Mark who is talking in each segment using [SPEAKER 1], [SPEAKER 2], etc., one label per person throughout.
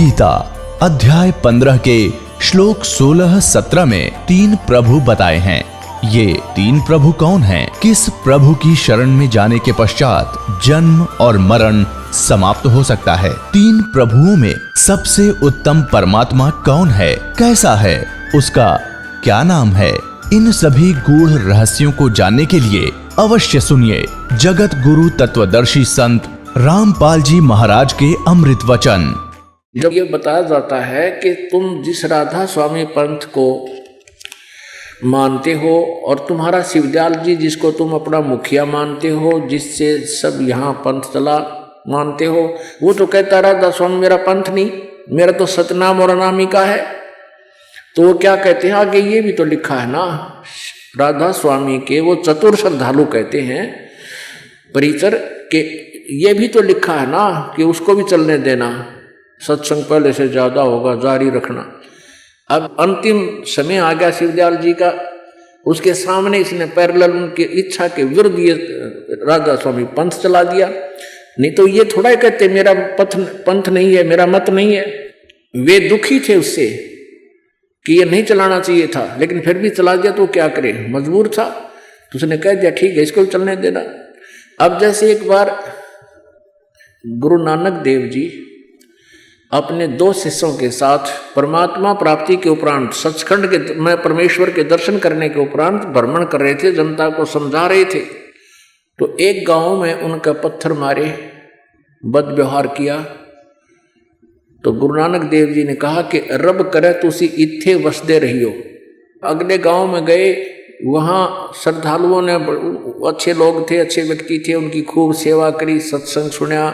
[SPEAKER 1] गीता अध्याय 15 के श्लोक 16-17 में 3 प्रभु बताए हैं। ये 3 प्रभु कौन हैं? किस प्रभु की शरण में जाने के पश्चात जन्म और मरण समाप्त हो सकता है? 3 प्रभुओं में सबसे उत्तम परमात्मा कौन है? कैसा है? उसका क्या नाम है? इन सभी गूढ़ रहस्यों को जानने के लिए अवश्य सुनिए जगत गुरु तत्वदर्शी संत रामपाल जी महाराज के अमृत वचन।
[SPEAKER 2] जब ये बताया जाता है कि तुम जिस राधा स्वामी पंथ को मानते हो और तुम्हारा शिवदयाल जी जिसको तुम अपना मुखिया मानते हो, जिससे सब यहाँ पंथ चला मानते हो, वो तो कहता राधा स्वामी मेरा पंथ नहीं, मेरा तो सतनाम और अनामी का है। तो वो क्या कहते हैं आगे, ये भी तो लिखा है ना, राधा स्वामी के वो चतुर श्रद्धालु कहते हैं परिचर के, ये भी तो लिखा है ना कि उसको भी चलने देना, सत्संग पहले से ज्यादा होगा, जारी रखना। अब अंतिम समय आ गया शिवदयाल जी का, उसके सामने इसने पैरेलल उनकी इच्छा के विरुद्ध ये राधा स्वामी पंथ चला दिया। नहीं तो ये थोड़ा ही कहते मेरा पंथ नहीं है, मेरा मत नहीं है। वे दुखी थे उससे कि ये नहीं चलाना चाहिए था, लेकिन फिर भी चला दिया तो क्या करे, मजबूर था। तो उसने कह दिया ठीक है, इसको भी चलने देना। अब जैसे एक बार गुरु नानक देव जी अपने 2 शिष्यों के साथ परमात्मा प्राप्ति के उपरांत सचखंड के में परमेश्वर के दर्शन करने के उपरांत भ्रमण कर रहे थे, जनता को समझा रहे थे। तो एक गांव में उनका पत्थर मारे, बद व्यवहार किया। तो गुरु नानक देव जी ने कहा कि रब करे तुसी इत्थे वसदे रहियो। अगले गांव में गए, वहाँ श्रद्धालुओं ने, अच्छे लोग थे, अच्छे व्यक्ति थे, उनकी खूब सेवा करी, सत्संग सुना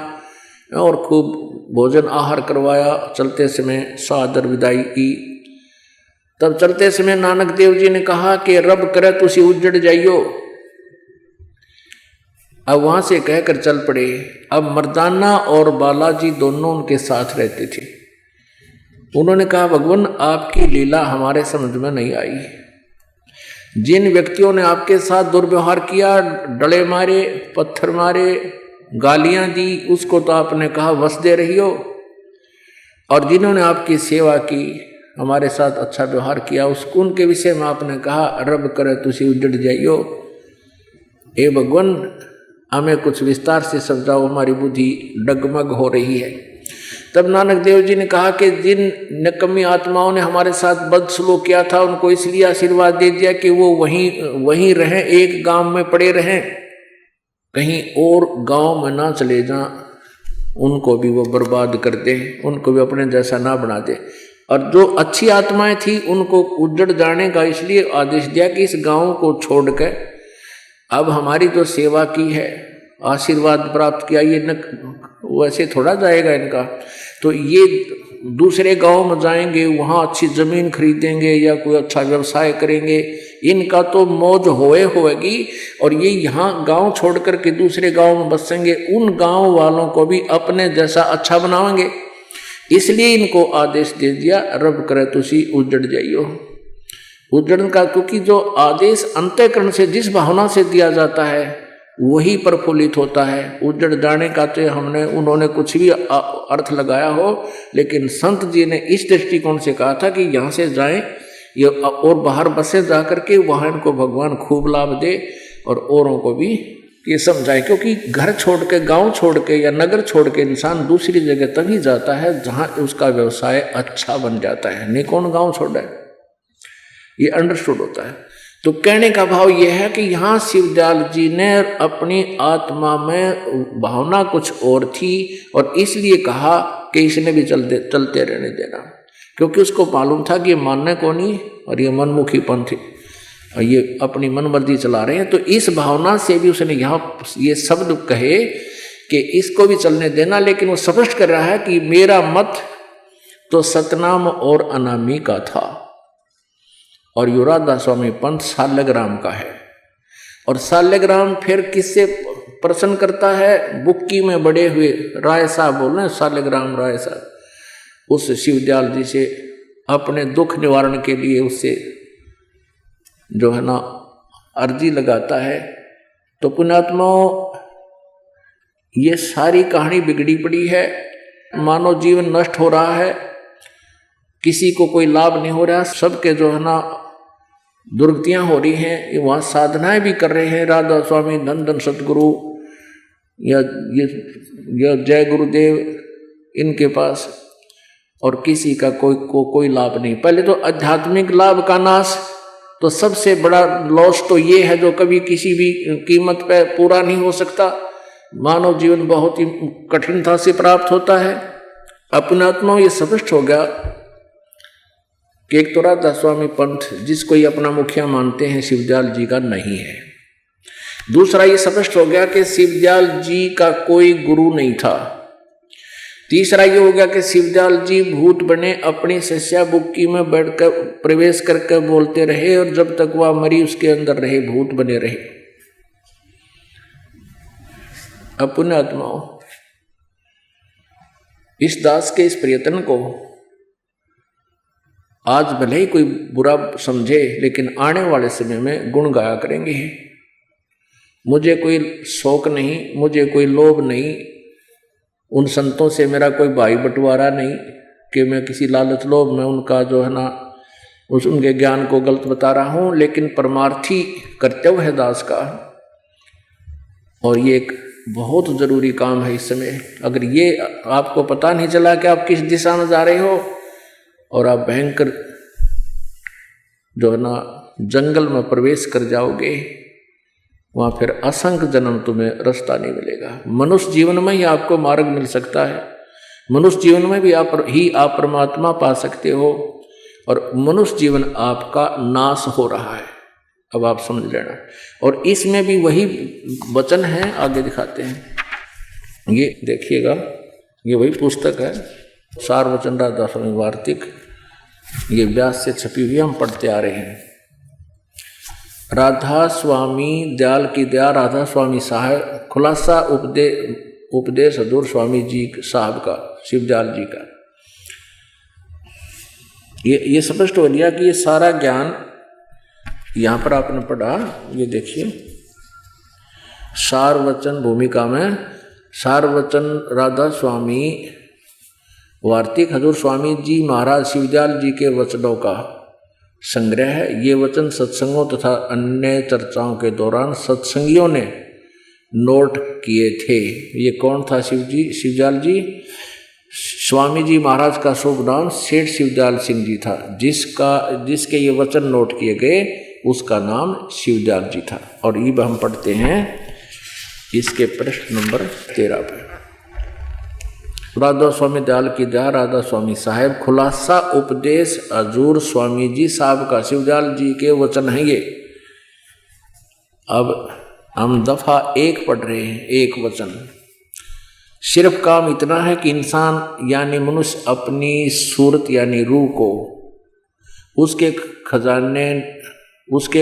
[SPEAKER 2] और खूब भोजन आहार करवाया। चलते समय सादर विदाई की। तब चलते समय नानक देव जी ने कहा कि रब करे तुसी उजड़ जाइयो। अब वहां से कहकर चल पड़े। अब मर्दाना और बालाजी दोनों उनके साथ रहते थे। उन्होंने कहा भगवान आपकी लीला हमारे समझ में नहीं आई। जिन व्यक्तियों ने आपके साथ दुर्व्यवहार किया, डले मारे, पत्थर मारे, गालियां दी, उसको तो आपने कहा वसदे रहियो। और जिन्होंने आपकी सेवा की, हमारे साथ अच्छा व्यवहार किया, उसको उनके विषय में आपने कहा रब करे तुसी उजड़ जाइयो। हे भगवान हमें कुछ विस्तार से समझाओ, हमारी बुद्धि डगमग हो रही है। तब नानक देव जी ने कहा कि जिन निकम्मी आत्माओं ने हमारे साथ बदसलूक किया था, उनको इसलिए आशीर्वाद दे दिया कि वो वहीं रहें, एक गांव में पड़े रहें, कहीं और गांव में ना चले जाएं, उनको भी वो बर्बाद कर दे, उनको भी अपने जैसा ना बना दे। और जो अच्छी आत्माएं थी उनको उजड़ जाने का इसलिए आदेश दिया कि इस गांव को छोड़कर अब हमारी जो सेवा की है, आशीर्वाद प्राप्त किया, ये न वैसे थोड़ा जाएगा इनका। तो ये दूसरे गांव में जाएंगे, वहाँ अच्छी ज़मीन खरीदेंगे या कोई अच्छा व्यवसाय करेंगे, इनका तो मौज होएगी। और ये यहाँ गांव छोड़ कर के दूसरे गांव में बसेंगे, उन गांव वालों को भी अपने जैसा अच्छा बनाएंगे। इसलिए इनको आदेश दे दिया रब करे तुसी उजड़ जाइयो। उजड़न का, क्योंकि जो आदेश अंतःकरण से जिस भावना से दिया जाता है वही प्रफुल्लित होता है। उजड़ जाने का तो उन्होंने कुछ भी अर्थ लगाया हो, लेकिन संत जी ने इस दृष्टिकोण से कहा था कि यहाँ से जाएं ये और बाहर बसे जा करके वहाँ इनको भगवान खूब लाभ दे और औरों को भी ये समझाए। क्योंकि घर छोड़ के, गाँव छोड़ के या नगर छोड़ के इंसान दूसरी जगह तभी जाता है जहाँ उसका व्यवसाय अच्छा बन जाता है, नहीं कौन गाँव छोड़ा है, ये अंडरस्टूड होता है। तो कहने का भाव यह है कि यहाँ शिवदयाल जी ने अपनी आत्मा में भावना कुछ और थी और इसलिए कहा कि इसने भी चलते रहने देना, क्योंकि उसको मालूम था कि ये मानने को नहीं और ये मनमुखी पंथ और ये अपनी मनमर्जी चला रहे हैं। तो इस भावना से भी उसने यहाँ ये शब्द कहे कि इसको भी चलने देना, लेकिन वो स्पष्ट कर रहा है कि मेरा मत तो सतनाम और अनामी का था और यो राधा स्वामी पंथ साल्यग्राम का है। और साल्यग्राम फिर किससे प्रसन्न करता है? बुक्की में बड़े हुए राय साहब बोल रहे हैं, साल्यग्राम राय साहब उस शिवदयाल जी से अपने दुख निवारण के लिए उससे जो है ना अर्जी लगाता है। तो पुण्यात्माओं ये सारी कहानी बिगड़ी पड़ी है मानव जीवन नष्ट हो रहा है, किसी को कोई लाभ नहीं हो रहा, सबके जो है ना दुर्गतियां हो रही हैं। वहाँ साधनाएं भी कर रहे हैं राधा स्वामी, धन धन सतगुरु या जय गुरुदेव इनके पास, और किसी का कोई लाभ नहीं। पहले तो आध्यात्मिक लाभ का नाश, तो सबसे बड़ा लॉस तो ये है जो कभी किसी भी कीमत पे पूरा नहीं हो सकता। मानव जीवन बहुत ही कठिनता से प्राप्त होता है। अपने आत्मा ये स्पष्ट हो गया कि एक तो राधा स्वामी पंथ जिसको ये अपना मुखिया मानते हैं शिवदयाल जी का नहीं है। दूसरा ये स्पष्ट हो गया कि शिवदयाल जी का कोई गुरु नहीं था। तीसरा ये हो गया कि शिवदयाल जी भूत बने, अपनी शिष्या बुक्की में बैठकर प्रवेश करके बोलते रहे, और जब तक वह मरी उसके अंदर रहे, भूत बने रहे। अपने आत्माओं, इस दास के इस प्रयत्न को आज भले ही कोई बुरा समझे, लेकिन आने वाले समय में गुण गाया करेंगे। मुझे कोई शौक नहीं, मुझे कोई लोभ नहीं, उन संतों से मेरा कोई भाई बंटवारा नहीं कि मैं किसी लालच लोभ में उनका जो है ना उनके ज्ञान को गलत बता रहा हूँ, लेकिन परमार्थी कर्तव्य है दास का, और ये एक बहुत जरूरी काम है इस समय। अगर ये आपको पता नहीं चला कि आप किस दिशा में जा रहे हो, और आप भयंकर जो है ना जंगल में प्रवेश कर जाओगे, वहाँ फिर असंख्य जन्म तुम्हें रास्ता नहीं मिलेगा। मनुष्य जीवन में ही आपको मार्ग मिल सकता है, मनुष्य जीवन में भी आप परमात्मा पा सकते हो, और मनुष्य जीवन आपका नाश हो रहा है। अब आप समझ लेना। और इसमें भी वही वचन है, आगे दिखाते हैं, ये देखिएगा, ये वही पुस्तक है सार वचन राधा स्वामी वार्तिक, ये व्यास से छपी हुई हम पढ़ते आ रहे हैं। राधा स्वामी दयाल की दया, राधा स्वामी साहब, खुलासा उपदेश हजूर स्वामी जी साहब का, शिवदयाल जी का। ये स्पष्ट हो गया कि ये सारा ज्ञान यहाँ पर आपने पढ़ा। ये देखिए सार वचन भूमिका में सार वचन राधा स्वामी वार्तिक हजूर स्वामी जी महाराज शिवदयाल जी के वचनों का संग्रह है। ये वचन सत्संगों तथा अन्य चर्चाओं के दौरान सत्संगियों ने नोट किए थे। ये कौन था? शिवदयाल जी। स्वामी जी महाराज का शुभ नाम सेठ शिवदयाल सिंह जी था, जिसके ये वचन नोट किए गए उसका नाम शिवदयाल जी था। और ये हम पढ़ते हैं इसके प्रश्न नंबर 13 पे। राधा स्वामी दयाल की दया, राधा स्वामी साहेब, खुलासा उपदेश हजूर स्वामी जी साहब का, शिवदयाल जी के वचन हैं ये। अब हम दफा 1 पढ़ रहे हैं, एक वचन। सिर्फ काम इतना है कि इंसान यानी मनुष्य अपनी सूरत यानी रूह को उसके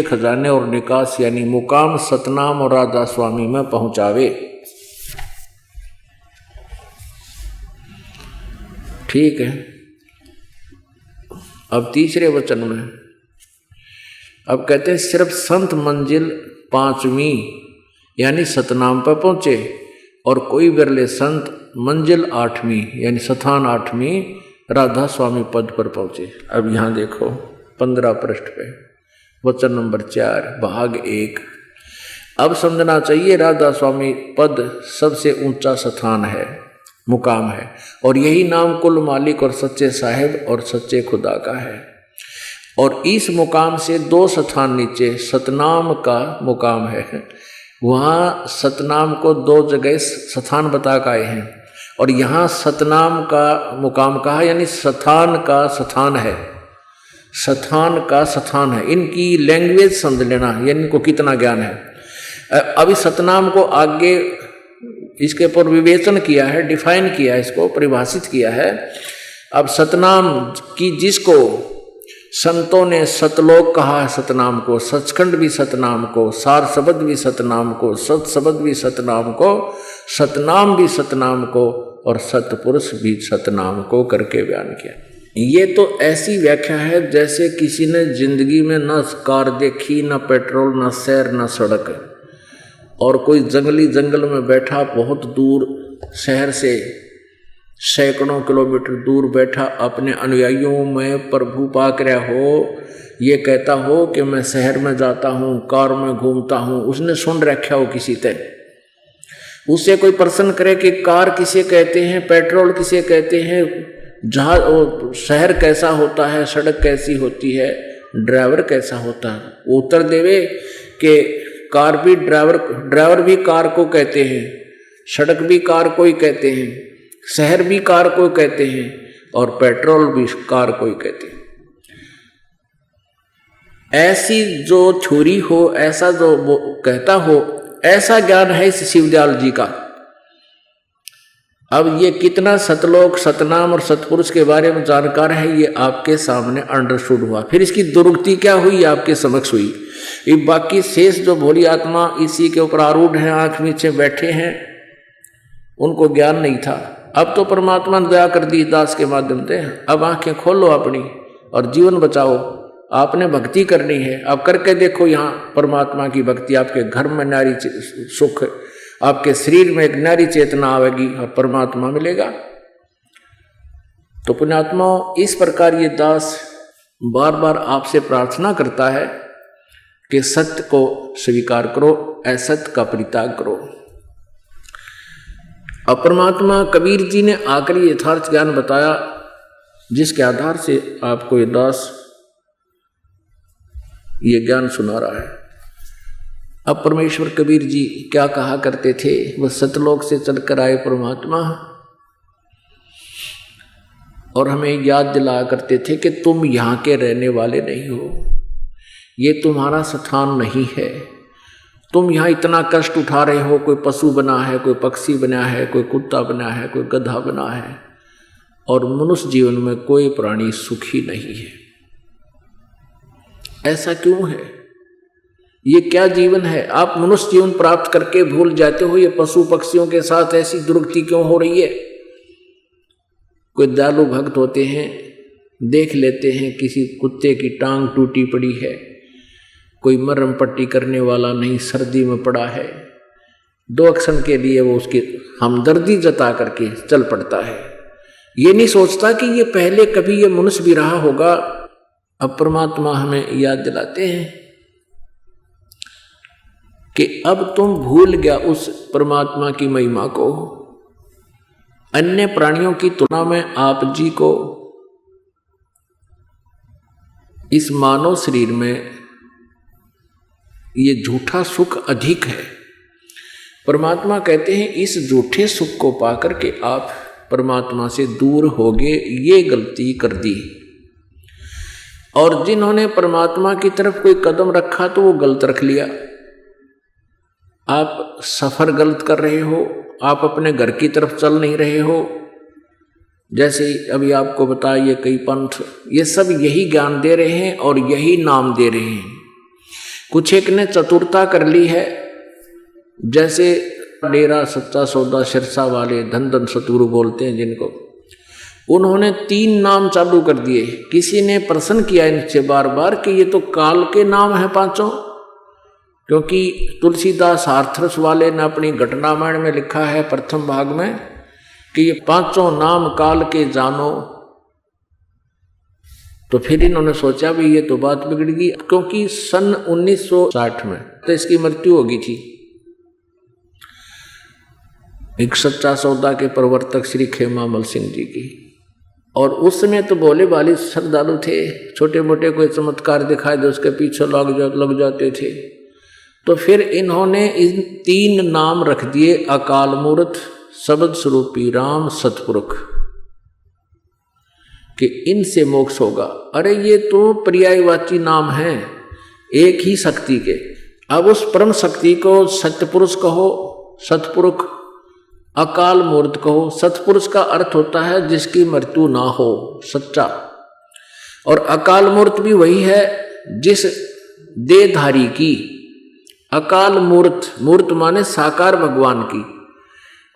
[SPEAKER 2] खजाने और निकास यानी मुकाम सतनाम और राधा स्वामी में पहुंचावे। ठीक है। अब तीसरे वचन में अब कहते हैं सिर्फ संत मंजिल 5वीं यानी सतनाम पर पहुंचे, और कोई बिरले संत मंजिल 8वीं यानी स्थान 8वीं राधा स्वामी पद पर पहुंचे। अब यहाँ देखो 15 पृष्ठ पे वचन नंबर 4 भाग 1। अब समझना चाहिए राधा स्वामी पद सबसे ऊंचा स्थान है, मुकाम है, और यही नाम कुल मालिक और सच्चे साहिब और सच्चे खुदा का है। और इस मुकाम से 2 स्थान नीचे सतनाम का मुकाम है। वहाँ सतनाम को 2 जगह स्थान बता के आए हैं, और यहाँ सतनाम का मुकाम कहा, यानी स्थान का स्थान है, स्थान का स्थान है। इनकी लैंग्वेज समझ लेना, यानी इनको कितना ज्ञान है। अभी सतनाम को आगे इसके ऊपर विवेचन किया है, डिफाइन किया है, इसको परिभाषित किया है। अब सतनाम की जिसको संतों ने सतलोक कहा है, सतनाम को, सचखंड भी सतनाम को, सार शब्द भी सतनाम को, सत शब्द भी सतनाम को, सतनाम भी सतनाम को, और सतपुरुष भी सतनाम को करके बयान किया। ये तो ऐसी व्याख्या है जैसे किसी ने जिंदगी में न कार देखी, न पेट्रोल, न शहर, न सड़क, और कोई जंगल में बैठा बहुत दूर शहर से, सैकड़ों किलोमीटर दूर बैठा अपने अनुयायियों में प्रभु पाक रहा हो, ये कहता हो कि मैं शहर में जाता हूँ, कार में घूमता हूँ, उसने सुन रखा हो किसी तय। उससे कोई प्रश्न करे कि कार किसे कहते हैं, पेट्रोल किसे कहते हैं, जहाज शहर कैसा होता है, सड़क कैसी होती है, ड्राइवर कैसा होता है, वो उत्तर देवे कि कार भी ड्राइवर भी कार को कहते हैं, सड़क भी कार को ही कहते हैं, शहर भी कार को कहते हैं और पेट्रोल भी कार को ही कहते हैं। ऐसी जो थ्योरी हो, ऐसा जो वो कहता हो, ऐसा ज्ञान है इस शिवदयाल जी का। अब ये कितना सतलोक, सतनाम और सतपुरुष के बारे में जानकार है, ये आपके सामने अंडरस्टूड हुआ। फिर इसकी दुर्गति क्या हुई, आपके समक्ष हुई। ये बाकी शेष जो भोली आत्मा इसी के ऊपर आरूढ़ हैं, आंख नीचे बैठे हैं, उनको ज्ञान नहीं था। अब तो परमात्मा ने दया कर दी दास के माध्यम से। अब आंखें खोलो अपनी और जीवन बचाओ। आपने भक्ति करनी है, आप करके देखो। यहाँ परमात्मा की भक्ति, आपके घर में नारी सुख, आपके शरीर में एक नारी चेतना आवेगी और परमात्मा मिलेगा। तो पुण्यात्मा, इस प्रकार ये दास बार बार आपसे प्रार्थना करता है कि सत्य को स्वीकार करो, असत्य का परित्याग करो। अब परमात्मा कबीर जी ने आकर यथार्थ ज्ञान बताया, जिसके आधार से आपको ये दास ये ज्ञान सुना रहा है। अब परमेश्वर कबीर जी क्या कहा करते थे, वह सतलोक से चलकर आए परमात्मा और हमें याद दिलाया करते थे कि तुम यहाँ के रहने वाले नहीं हो, ये तुम्हारा स्थान नहीं है। तुम यहाँ इतना कष्ट उठा रहे हो, कोई पशु बना है, कोई पक्षी बना है, कोई कुत्ता बना है, कोई गधा बना है, और मनुष्य जीवन में कोई प्राणी सुखी नहीं है। ऐसा क्यों है? ये क्या जीवन है? आप मनुष्य जीवन प्राप्त करके भूल जाते हो, ये पशु पक्षियों के साथ ऐसी दुर्गति क्यों हो रही है? कोई दयालु भक्त होते हैं, देख लेते हैं किसी कुत्ते की टांग टूटी पड़ी है, कोई मरहम पट्टी करने वाला नहीं, सर्दी में पड़ा है, 2 क्षण के लिए वो उसकी हमदर्दी जता करके चल पड़ता है। ये नहीं सोचता कि ये पहले कभी ये मनुष्य भी रहा होगा। अब परमात्मा हमें याद दिलाते हैं कि अब तुम भूल गया उस परमात्मा की महिमा को। अन्य प्राणियों की तुलना में आप जी को इस मानव शरीर में ये झूठा सुख अधिक है। परमात्मा कहते हैं इस झूठे सुख को पाकर के आप परमात्मा से दूर हो गए, ये गलती कर दी। और जिन्होंने परमात्मा की तरफ कोई कदम रखा तो वो गलत रख लिया। आप सफर गलत कर रहे हो, आप अपने घर की तरफ चल नहीं रहे हो। जैसे अभी आपको बताइए कई पंथ, ये सब यही ज्ञान दे रहे हैं और यही नाम दे रहे हैं। कुछ एक ने चतुरता कर ली है, जैसे डेरा सच्चा सौदा सिरसा वाले धन धन सतगुरु बोलते हैं जिनको, उन्होंने 3 नाम चालू कर दिए। किसी ने प्रश्न किया इनसे बार बार कि ये तो काल के नाम है 5, क्योंकि तुलसीदास हाथरस वाले ने अपनी घटनामण में लिखा है प्रथम भाग में कि ये 5 नाम काल के जानो। तो फिर इन्होंने सोचा भी ये तो बात बिगड़ गई, क्योंकि सन 1960 में तो इसकी मृत्यु हो गई थी। एक सच्चा सौदा के प्रवर्तक श्री खेमामल सिंह जी की, और उस समय तो भोले भाले श्रद्धालु थे, छोटे मोटे कोई चमत्कार दिखाए दे उसके पीछे लग जाते थे। तो फिर इन्होंने इन 3 नाम रख दिए, अकाल मूर्त, शब्द स्वरूपी राम, सतपुरुष, कि इनसे मोक्ष होगा। अरे ये तो पर्यायवाची नाम है एक ही शक्ति के। अब उस परम शक्ति को सत्यपुरुष कहो, सतपुरुष, अकाल मूर्त कहो। सतपुरुष का अर्थ होता है जिसकी मृत्यु ना हो, सच्चा। और अकाल मूर्त भी वही है जिस देहधारी की, अकाल मूर्त, मूर्त माने साकार भगवान की,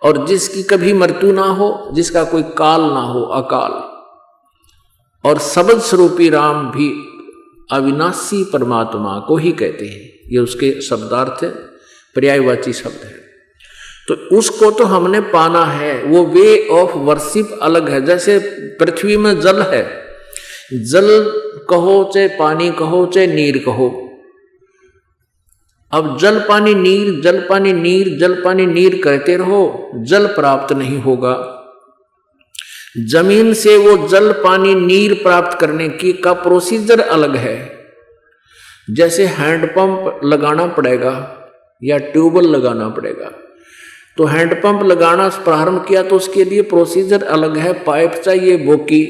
[SPEAKER 2] और जिसकी कभी मृत्यु ना हो, जिसका कोई काल ना हो, अकाल। और शब्द स्वरूपी राम भी अविनाशी परमात्मा को ही कहते हैं, ये उसके शब्दार्थ है, पर्यायवाची शब्द है। तो उसको तो हमने पाना है, वो वे ऑफ वर्शिप अलग है। जैसे पृथ्वी में जल है, जल कहो चाहे पानी कहो चाहे नीर कहो, अब जल पानी नीर जल पानी नीर जल पानी नीर कहते रहो, जल प्राप्त नहीं होगा। जमीन से वो जल पानी नीर प्राप्त करने की का प्रोसीजर अलग है। जैसे हैंडपंप लगाना पड़ेगा या ट्यूबवेल लगाना पड़ेगा, तो हैंडपंप लगाना प्रारंभ किया तो उसके लिए प्रोसीजर अलग है। पाइप चाहिए, बोकी,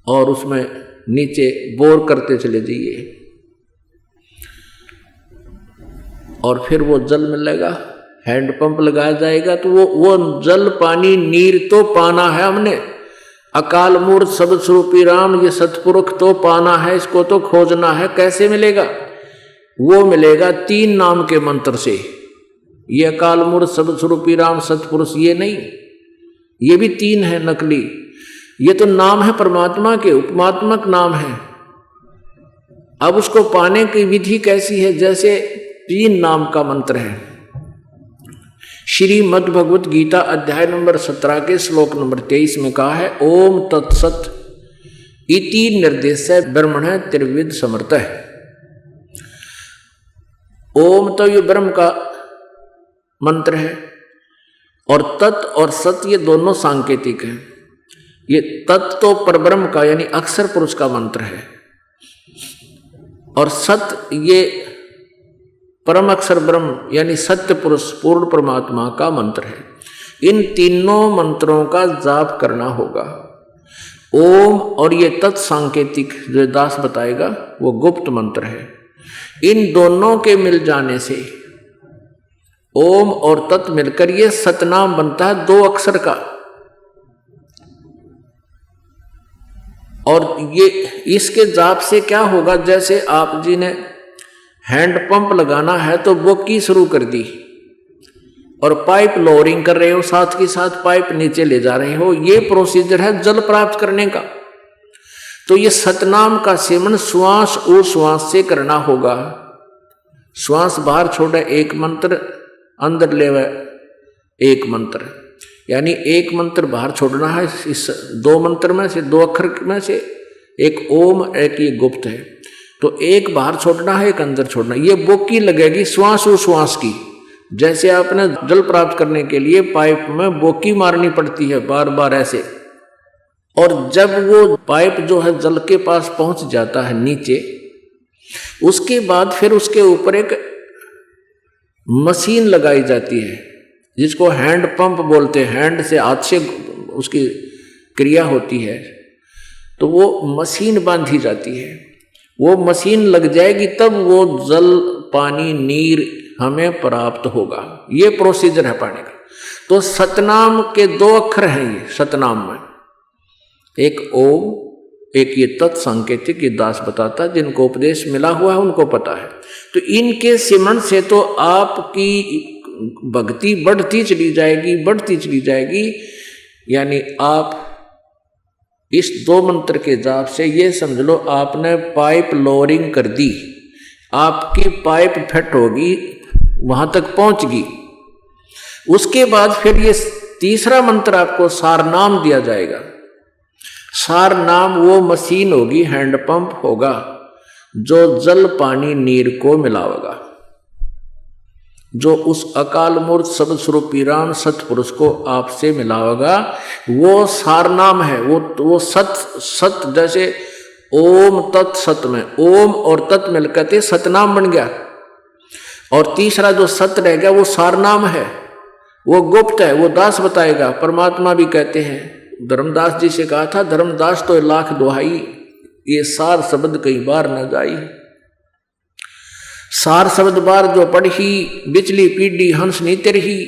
[SPEAKER 2] और उसमें नीचे बोर करते चले जाइए और फिर वो जल मिलेगा। हैंडपंप लगाया जाएगा तो वो जल पानी नीर तो पाना है हमने। अकाल मूर्त शब्द स्वरूपी राम ये सतपुरुष तो पाना है, इसको तो खोजना है। कैसे मिलेगा? वो मिलेगा 3 नाम के मंत्र से। ये अकाल मूर्त शब्द स्वरूपी राम सतपुरुष ये नहीं, ये भी 3 है नकली। ये तो नाम है परमात्मा के, उपमात्मक नाम है। अब उसको पाने की विधि कैसी है? जैसे 3 नाम का मंत्र है। श्रीमद् भगवत गीता अध्याय नंबर 17 के श्लोक नंबर 23 में कहा है, ओम तत्सत इति निर्देशः ब्रह्मणः त्रिविध समर्थः। ओम तो ये ब्रह्म का मंत्र है, और तत् और सत ये दोनों सांकेतिक हैं। ये तत् तो परब्रह्म का यानी अक्षर पुरुष का मंत्र है, और सत ये परम अक्षर ब्रह्म यानी सत्य पुरुष पूर्ण परमात्मा का मंत्र है। इन तीनों मंत्रों का जाप करना होगा। ओम और ये तत्सांकेतिक जो दास बताएगा वो गुप्त मंत्र है। इन दोनों के मिल जाने से ओम और तत् मिलकर ये सतनाम बनता है 2 अक्षर का। और ये इसके जाप से क्या होगा? जैसे आप जी ने हैंडपंप लगाना है तो बोकी शुरू कर दी और पाइप लोअरिंग कर रहे हो, साथ के साथ पाइप नीचे ले जा रहे हो, ये प्रोसीजर है जल प्राप्त करने का। तो ये सतनाम का सेवन श्वास और श्वास से करना होगा। श्वास बाहर छोड़े 1 मंत्र, अंदर ले 1 मंत्र, यानी 1 मंत्र बाहर छोड़ना है। इस 2 मंत्र में से 2 अक्षर में से एक ओम, एक ये गुप्त है। तो 1 बाहर छोड़ना है, 1 अंदर छोड़ना। ये बोकी लगेगी श्वास और श्वास की। जैसे आपने जल प्राप्त करने के लिए पाइप में बोकी मारनी पड़ती है बार बार ऐसे, और जब वो पाइप जो है जल के पास पहुंच जाता है नीचे, उसके बाद फिर उसके ऊपर एक मशीन लगाई जाती है जिसको हैंड पंप बोलते हैं। हैंड से, हाथ से उसकी क्रिया होती है, तो वो मशीन बांधी जाती है। वो मशीन लग जाएगी तब वो जल पानी नीर हमें प्राप्त होगा। ये प्रोसीजर है पाने का। तो सतनाम के 2 अक्षर हैं ये सतनाम में, एक ओम, एक ये तत्संकेतिक। ये दास बताता है, जिनको उपदेश मिला हुआ है उनको पता है। तो इनके सिमरण से तो आपकी भक्ति बढ़ती चली जाएगी, बढ़ती चली जाएगी। यानी आप इस 2 मंत्र के जाप से ये समझ लो आपने पाइप लोअरिंग कर दी, आपकी पाइप फिट होगी, वहां तक पहुंचगी। उसके बाद फिर ये तीसरा मंत्र आपको सारनाम दिया जाएगा। सारनाम वो मशीन होगी, हैंडपंप होगा जो जल पानी नीर को मिलावेगा, जो उस अकाल मूर्त शब्द स्वरूपी राम सतपुरुष को आपसे मिलावेगा। वो सारनाम है। वो सत जैसे ओम तत् सत में ओम और तत् मिलकर सतनाम बन गया, और तीसरा जो सत रह गया वो सारनाम है, वो गुप्त है, वो दास बताएगा। परमात्मा भी कहते हैं, धर्मदास जी से कहा था, धर्मदास तो 1,00,000 दुहाई, ये सार शब्द कई बार न जाई। सार शब्द बार जो पढ़ी, बिचली पीढ़ी हंस नीति रही।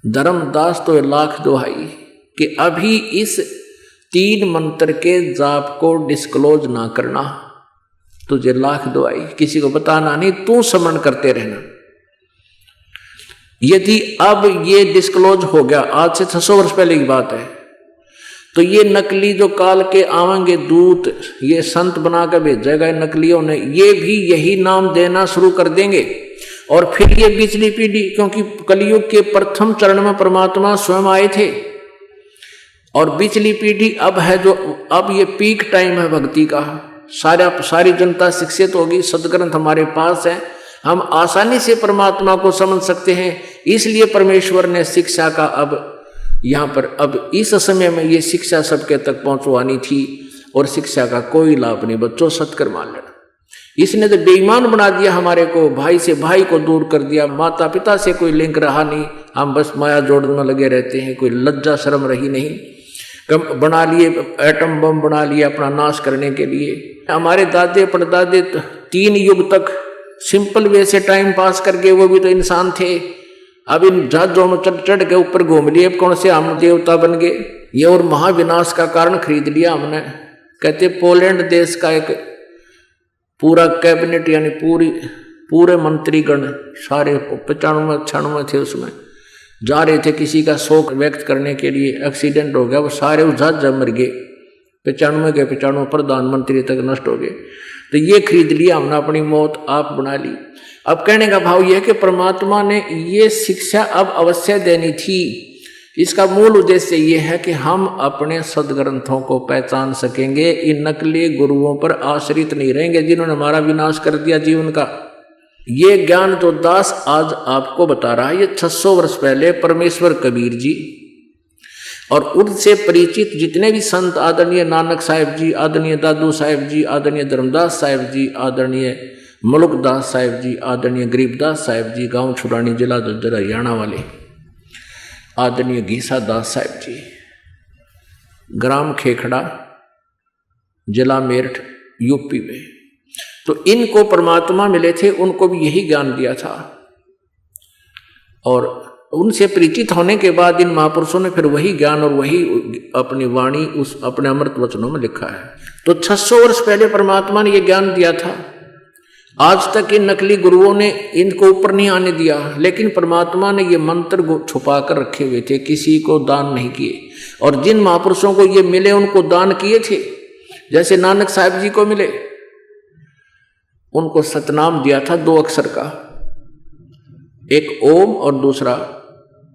[SPEAKER 2] धर्मदास तो 1,00,000 दुहाई कि अभी इस 3 मंत्र के जाप को डिस्क्लोज ना करना, तुझे 1,00,000 दुहाई, किसी को बताना नहीं, तू स्मरण करते रहना। यदि अब ये डिस्क्लोज हो गया, आज से 600 वर्ष पहले की बात है, तो ये नकली जो काल के आवेंगे दूत, ये संत बना कर भेजेगा नकलियों ने, ये भी यही नाम देना शुरू कर देंगे। और फिर ये पिछली पीढ़ी, क्योंकि कलयुग के प्रथम चरण में परमात्मा स्वयं आए थे और पिछली पीढ़ी अब है, जो अब ये पीक टाइम है भक्ति का। सारी जनता शिक्षित होगी, सदग्रंथ हमारे पास है, हम आसानी से परमात्मा को समझ सकते हैं। इसलिए परमेश्वर ने शिक्षा का अब यहाँ पर अब इस समय में ये शिक्षा सबके तक पहुंचवानी थी और शिक्षा का कोई लाभ नहीं। बच्चों सत्कर मान लेना, इसने तो बेईमान बना दिया हमारे को, भाई से भाई को दूर कर दिया, माता पिता से कोई लिंक रहा नहीं, हम बस माया जोड़ने में लगे रहते हैं, कोई लज्जा शर्म रही नहीं। कम बना लिए एटम बम बना लिया अपना नाश करने के लिए। हमारे दादे परदादे 3 युग तक सिंपल वे से टाइम पास करके, वो भी तो इंसान थे। अब इन जहाजों में चढ़ चढ़ के ऊपर घूम लिए, कौन से हम देवता बन गए। ये और महाविनाश का कारण खरीद लिया हमने। कहते पोलैंड देश का एक पूरा कैबिनेट, यानी पूरे मंत्रीगण सारे 95-96 थे, उसमें जा रहे थे किसी का शोक व्यक्त करने के लिए, एक्सीडेंट हो गया, वो सारे उस जहाज मर गए। 95 के 95 प्रधानमंत्री तक नष्ट हो गए। तो ये खरीद लिया हमने, अपनी मौत आप बना ली। अब कहने का भाव यह है कि परमात्मा ने ये शिक्षा अब अवश्य देनी थी। इसका मूल उद्देश्य ये है कि हम अपने सदग्रंथों को पहचान सकेंगे, इन नकली गुरुओं पर आश्रित नहीं रहेंगे जिन्होंने हमारा विनाश कर दिया जीवन का। ये ज्ञान जो दास आज आपको बता रहा है, ये 600 वर्ष पहले परमेश्वर कबीर जी और उनसे परिचित जितने भी संत, आदरणीय नानक साहिब जी, आदरणीय दादू साहिब जी, आदरणीय धर्मदास साहिब जी, आदरणीय मुल्कदास साहिब जी, आदरणीय गरीबदास साहिब जी, गांव छुड़ानी जिला झज्जर हरियाणा वाले, आदरणीय घीसा दास साहिब जी, ग्राम खेखड़ा जिला मेरठ यूपी में, तो इनको परमात्मा मिले थे, उनको भी यही ज्ञान दिया था। और उनसे परिचित होने के बाद इन महापुरुषों ने फिर वही ज्ञान और वही अपनी वाणी उस अपने अमृत वचनों में लिखा है। तो 600 वर्ष पहले परमात्मा ने ये ज्ञान दिया था। आज तक इन नकली गुरुओं ने इनको ऊपर नहीं आने दिया, लेकिन परमात्मा ने ये मंत्र छुपा कर रखे हुए थे, किसी को दान नहीं किए। और जिन महापुरुषों को ये मिले उनको दान किए थे, जैसे नानक साहिब जी को मिले, उनको सतनाम दिया था 2 अक्षर का, एक ओम और दूसरा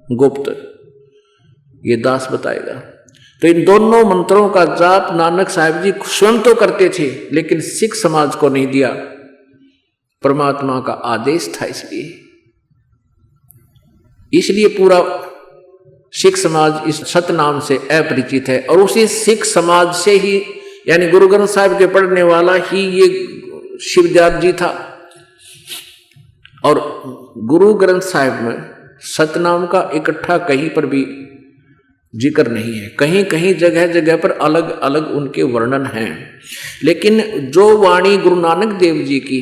[SPEAKER 2] गुप्त, ये दास बताएगा। तो इन दोनों मंत्रों का जाप नानक साहिब जी स्वयं तो करते थे, लेकिन सिख समाज को नहीं दिया, परमात्मा का आदेश था। इसलिए पूरा सिख समाज इस सतनाम से अपरिचित है। और उसी सिख समाज से ही, यानी गुरु ग्रंथ साहिब के पढ़ने वाला ही ये शिवदयाल जी था। और गुरु ग्रंथ साहिब में सतनाम का इकट्ठा कहीं पर भी जिक्र नहीं है, कहीं कहीं जगह जगह पर अलग अलग उनके वर्णन हैं। लेकिन जो वाणी गुरु नानक देव जी की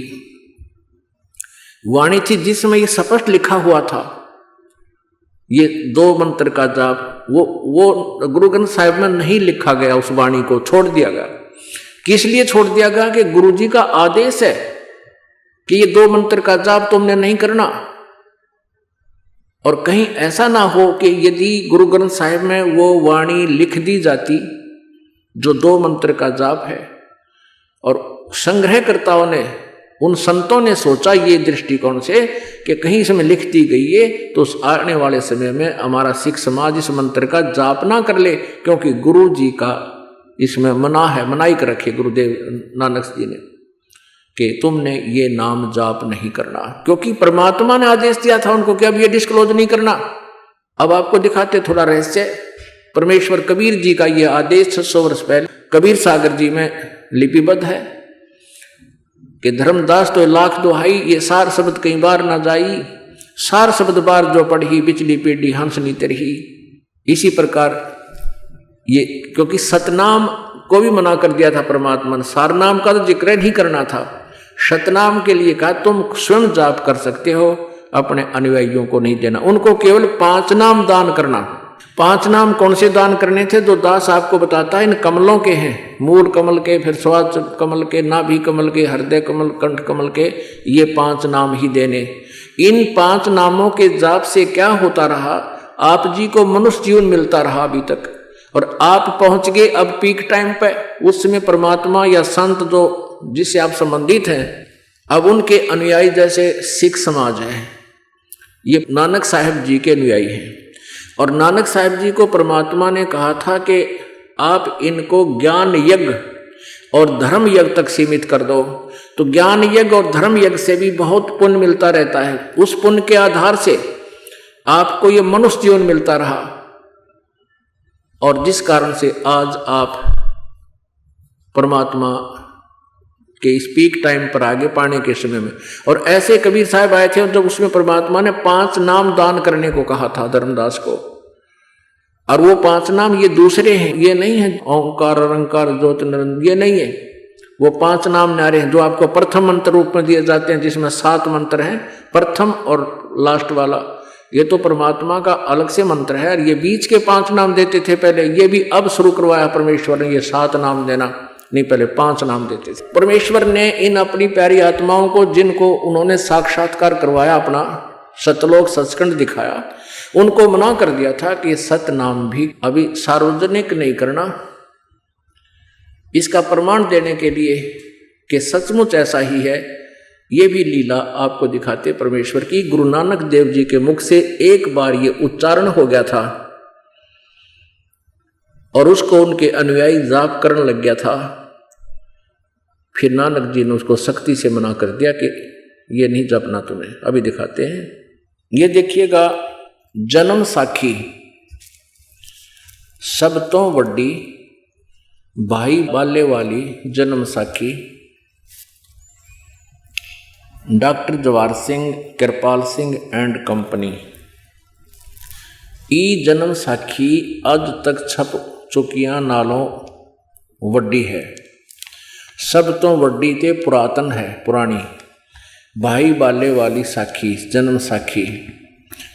[SPEAKER 2] वाणी थी, जिसमें ये स्पष्ट लिखा हुआ था ये 2 मंत्र का जाप, वो गुरु ग्रंथ साहिब में नहीं लिखा गया, उस वाणी को छोड़ दिया गया। किस लिए छोड़ दिया गया? कि गुरु जी का आदेश है कि ये 2 मंत्र का जाप तुमने नहीं करना। और कहीं ऐसा ना हो कि यदि गुरु ग्रंथ साहिब में वो वाणी लिख दी जाती जो 2 मंत्र का जाप है, और संग्रहकर्ताओं ने, उन संतों ने सोचा ये दृष्टिकोण से कि कहीं इसमें लिख दी गई है तो आने वाले समय में हमारा सिख समाज इस मंत्र का जाप ना कर ले, क्योंकि गुरु जी का इसमें मना है, मनाही कर रखी गुरुदेव नानक जी ने कि तुमने ये नाम जाप नहीं करना, क्योंकि परमात्मा ने आदेश दिया था उनको कि अब ये डिस्क्लोज नहीं करना। अब आपको दिखाते थोड़ा रहस्य। परमेश्वर कबीर जी का ये आदेश 600 वर्ष पहले कबीर सागर जी में लिपिबद्ध है कि धर्मदास तो लाख दोहाई, ये सार शब्द कई बार ना जाई, सार शब्द बार जो पढ़ी, बिचली पीढ़ी हंस नीत रही। इसी प्रकार ये, क्योंकि सतनाम को भी मना कर दिया था परमात्मा ने, सारनाम का तो जिक्र नहीं करना था, सतनाम के लिए कहा तुम स्वयं जाप कर सकते हो, अपने अनुयायियों को नहीं देना, उनको केवल 5 नाम दान करना। 5 नाम कौन से दान करने थे? जो दास आपको बताता है इन कमलों के हैं, मूल कमल के, फिर स्वाद कमल के, नाभि कमल के, हृदय कमल, कंठ कमल के, ये 5 नाम ही देने। इन 5 नामों के जाप से क्या होता रहा? आप जी को मनुष्य जीवन मिलता रहा अभी तक, और आप पहुंच गए अब पीक टाइम पे। उस समय परमात्मा या संत जो जिससे आप संबंधित हैं, अब उनके अनुयायी जैसे सिख समाज है, ये नानक साहिब जी के अनुयायी हैं, और नानक साहिब जी को परमात्मा ने कहा था कि आप इनको ज्ञान यज्ञ और धर्म यज्ञ तक सीमित कर दो, तो ज्ञान यज्ञ और धर्म यज्ञ से भी बहुत पुण्य मिलता रहता है। उस पुण्य के आधार से आपको ये मनुष्य जीवन मिलता रहा, और जिस कारण से आज आप परमात्मा के इस पीक टाइम पर आगे पाने के समय में। और ऐसे कबीर साहब आए थे जब उसमें परमात्मा ने 5 नाम दान करने को कहा था धर्मदास को, और वो 5 नाम ये दूसरे हैं, ये नहीं है ओंकार अरंकार ज्योत निरंजन, ये नहीं है। वो 5 नाम न्यारे हैं जो आपको प्रथम मंत्र रूप में दिए जाते हैं, जिसमें 7 मंत्र हैं, प्रथम और लास्ट वाला ये तो परमात्मा का अलग से मंत्र है। और ये बीच के 5 नाम देते थे पहले, ये भी अब शुरू करवाया परमेश्वर ने, ये 7 नाम देना नहीं, पहले 5 नाम देते थे। परमेश्वर ने इन अपनी प्यारी आत्माओं को, जिनको उन्होंने साक्षात्कार करवाया, अपना सतलोक सचखंड दिखाया, उनको मना कर दिया था कि सत नाम भी अभी सार्वजनिक नहीं करना। इसका प्रमाण देने के लिए कि सचमुच ऐसा ही है, ये भी लीला आपको दिखाते परमेश्वर की। गुरु नानक देव जी के मुख से एक बार ये उच्चारण हो गया था और उसको उनके अनुयायी जाप करने लग गया था। फिर नानक जी ने उसको सख्ती से मना कर दिया कि ये नहीं जपना तुम्हें। अभी दिखाते हैं, ये देखिएगा जन्म साखी सब तो वड्डी भाई बाले वाली जन्म साखी doctor Jawahar Singh Kripal Singh and company. ई जन्म साखी अज तक छप चुकिया नालों वड्डी है, सब तो वड्डी ते पुरातन है पुरानी, भाई बाले वाली साखी जन्म साखी।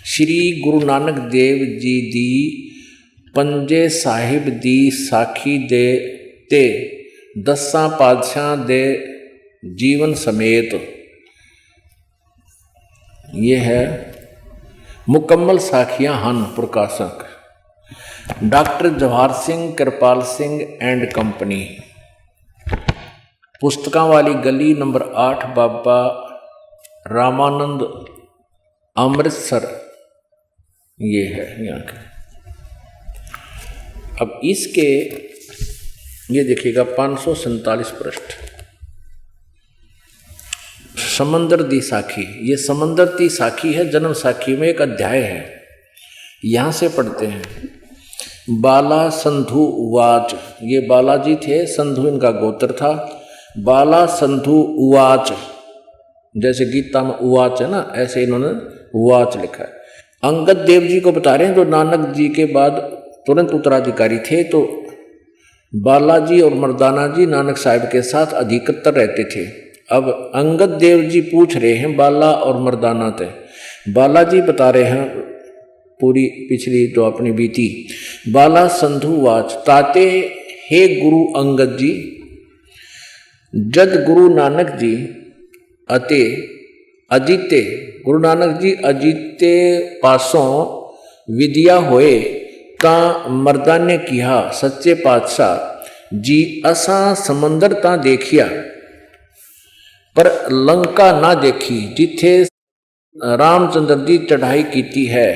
[SPEAKER 2] श्री गुरु नानक देव जी दी पंजे साहिब दी साखी दे ते 10 पातशाह दे जीवन समेत। ये है मुकम्मल साखियां हन प्रकाशक doctor Jawahar Singh Kripal Singh and company, पुस्तकां वाली गली नंबर 8 बाबा रामानंद अमृतसर। ये है यहाँ के। अब इसके ये देखिएगा 547 पृष्ठ, समंदर दी साखी। ये समंदर दी साखी है, जन्म साखी में एक अध्याय है। यहाँ से पढ़ते हैं। बाला संधु उवाच, ये बालाजी थे, संधु इनका गोत्र था। बाला संधु उवाच, जैसे गीता में उवाच है ना, ऐसे इन्होंने उवाच लिखा है। अंगद देव जी को बता रहे हैं जो नानक जी के बाद तुरंत उत्तराधिकारी थे। तो बालाजी और मर्दाना जी नानक साहिब के साथ अधिकतर रहते थे। अब अंगद देव जी पूछ रहे हैं बाला और मर्दाना थे। बालाजी बता रहे हैं पूरी पिछली जो अपनी बीती। बाला संधु वाच ताते हे गुरु अंगद जी, जद गुरु नानक जी अते अजीते, गुरु नानक जी अजीते पासों विद्या होए ता मर्दा ने किहा सच्चे पातशाह जी असा समंदर ता देखिया पर लंका ना देखी, जिथे रामचंद्र जी चढ़ाई कीती है।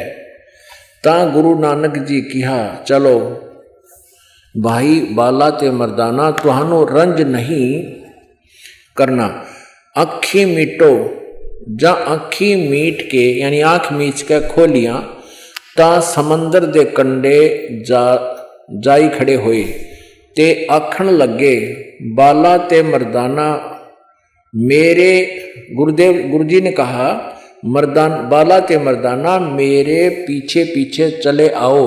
[SPEAKER 2] ता गुरु नानक जी किहा चलो भाई बाला ते मर्दाना, तुहानू रंज नहीं करना, अखी मीटो, जा अखी मीट के यानी आँख मीच के खोलियां ता समंदर दे कंडे जाई खड़े होए ते आखण लगे बाला ते मर्दाना मेरे। गुरुजी ने कहा मर्दान बाला ते मर्दाना मेरे पीछे पीछे चले आओ,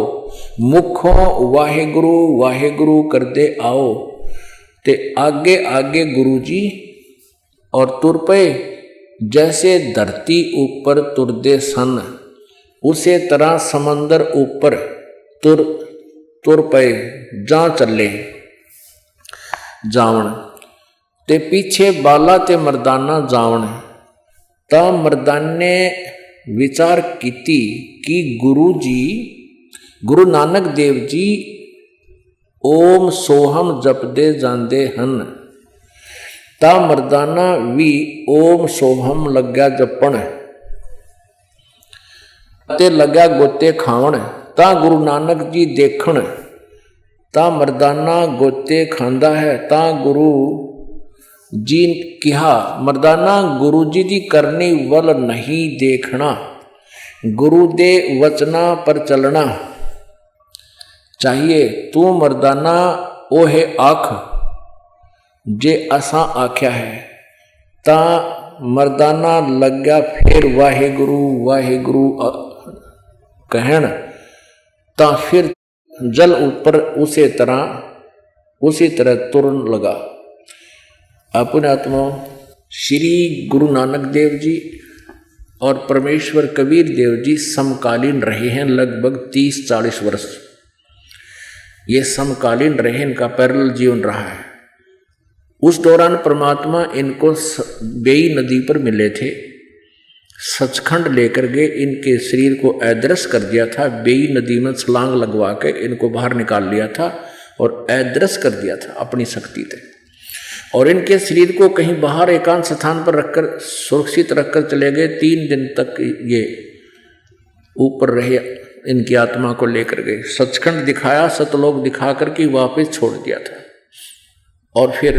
[SPEAKER 2] मुखों वाहेगुरु वाहेगुरु कर दे आओ। ते आगे आगे गुरुजी और तुर पे जैसे धरती ऊपर तुरदे सन, उसे तरह समंदर ऊपर तुर पे जा चले जावण। ते पीछे बाला ते मर्दाना जावण। ता मर्दाने विचार कीती कि गुरु नानक देव जी ओम सोहम जपदे जांदे हन। ता मर्दाना वी ओम सोहम लग्या जपण ते लग्या गोते खावण ता गुरु नानक जी देखण ता मर्दाना गोते खांदा है ता गुरु जी कहा मर्दाना गुरु जी दी करनी वल नहीं देखना गुरु दे वचना पर चलना चाहिए तू मर्दाना ओ है आख जे असा आख्या है ता मर्दाना लग्या फिर वाहे गुरु कहन ता फिर जल ऊपर उसी तरह तुरन लगा। अपने आत्मा श्री गुरु नानक देव जी और परमेश्वर कबीर देव जी समकालीन रहे हैं, लगभग 30-40 वर्ष ये समकालीन रहे, इनका पैरेलल जीवन रहा है। उस दौरान परमात्मा इनको बेई नदी पर मिले थे, सचखंड लेकर गए, इनके शरीर को अदृश्य कर दिया था, बेई नदी में छलांग लगवा के इनको बाहर निकाल लिया था और अदृश्य कर दिया था अपनी शक्ति से, और इनके शरीर को कहीं बाहर एकांत स्थान पर रखकर सुरक्षित रखकर चले गए। 3 दिन तक ये ऊपर रहे, इनकी आत्मा को लेकर गए, सचखंड दिखाया, सतलोक दिखा करके वापस छोड़ दिया था। और फिर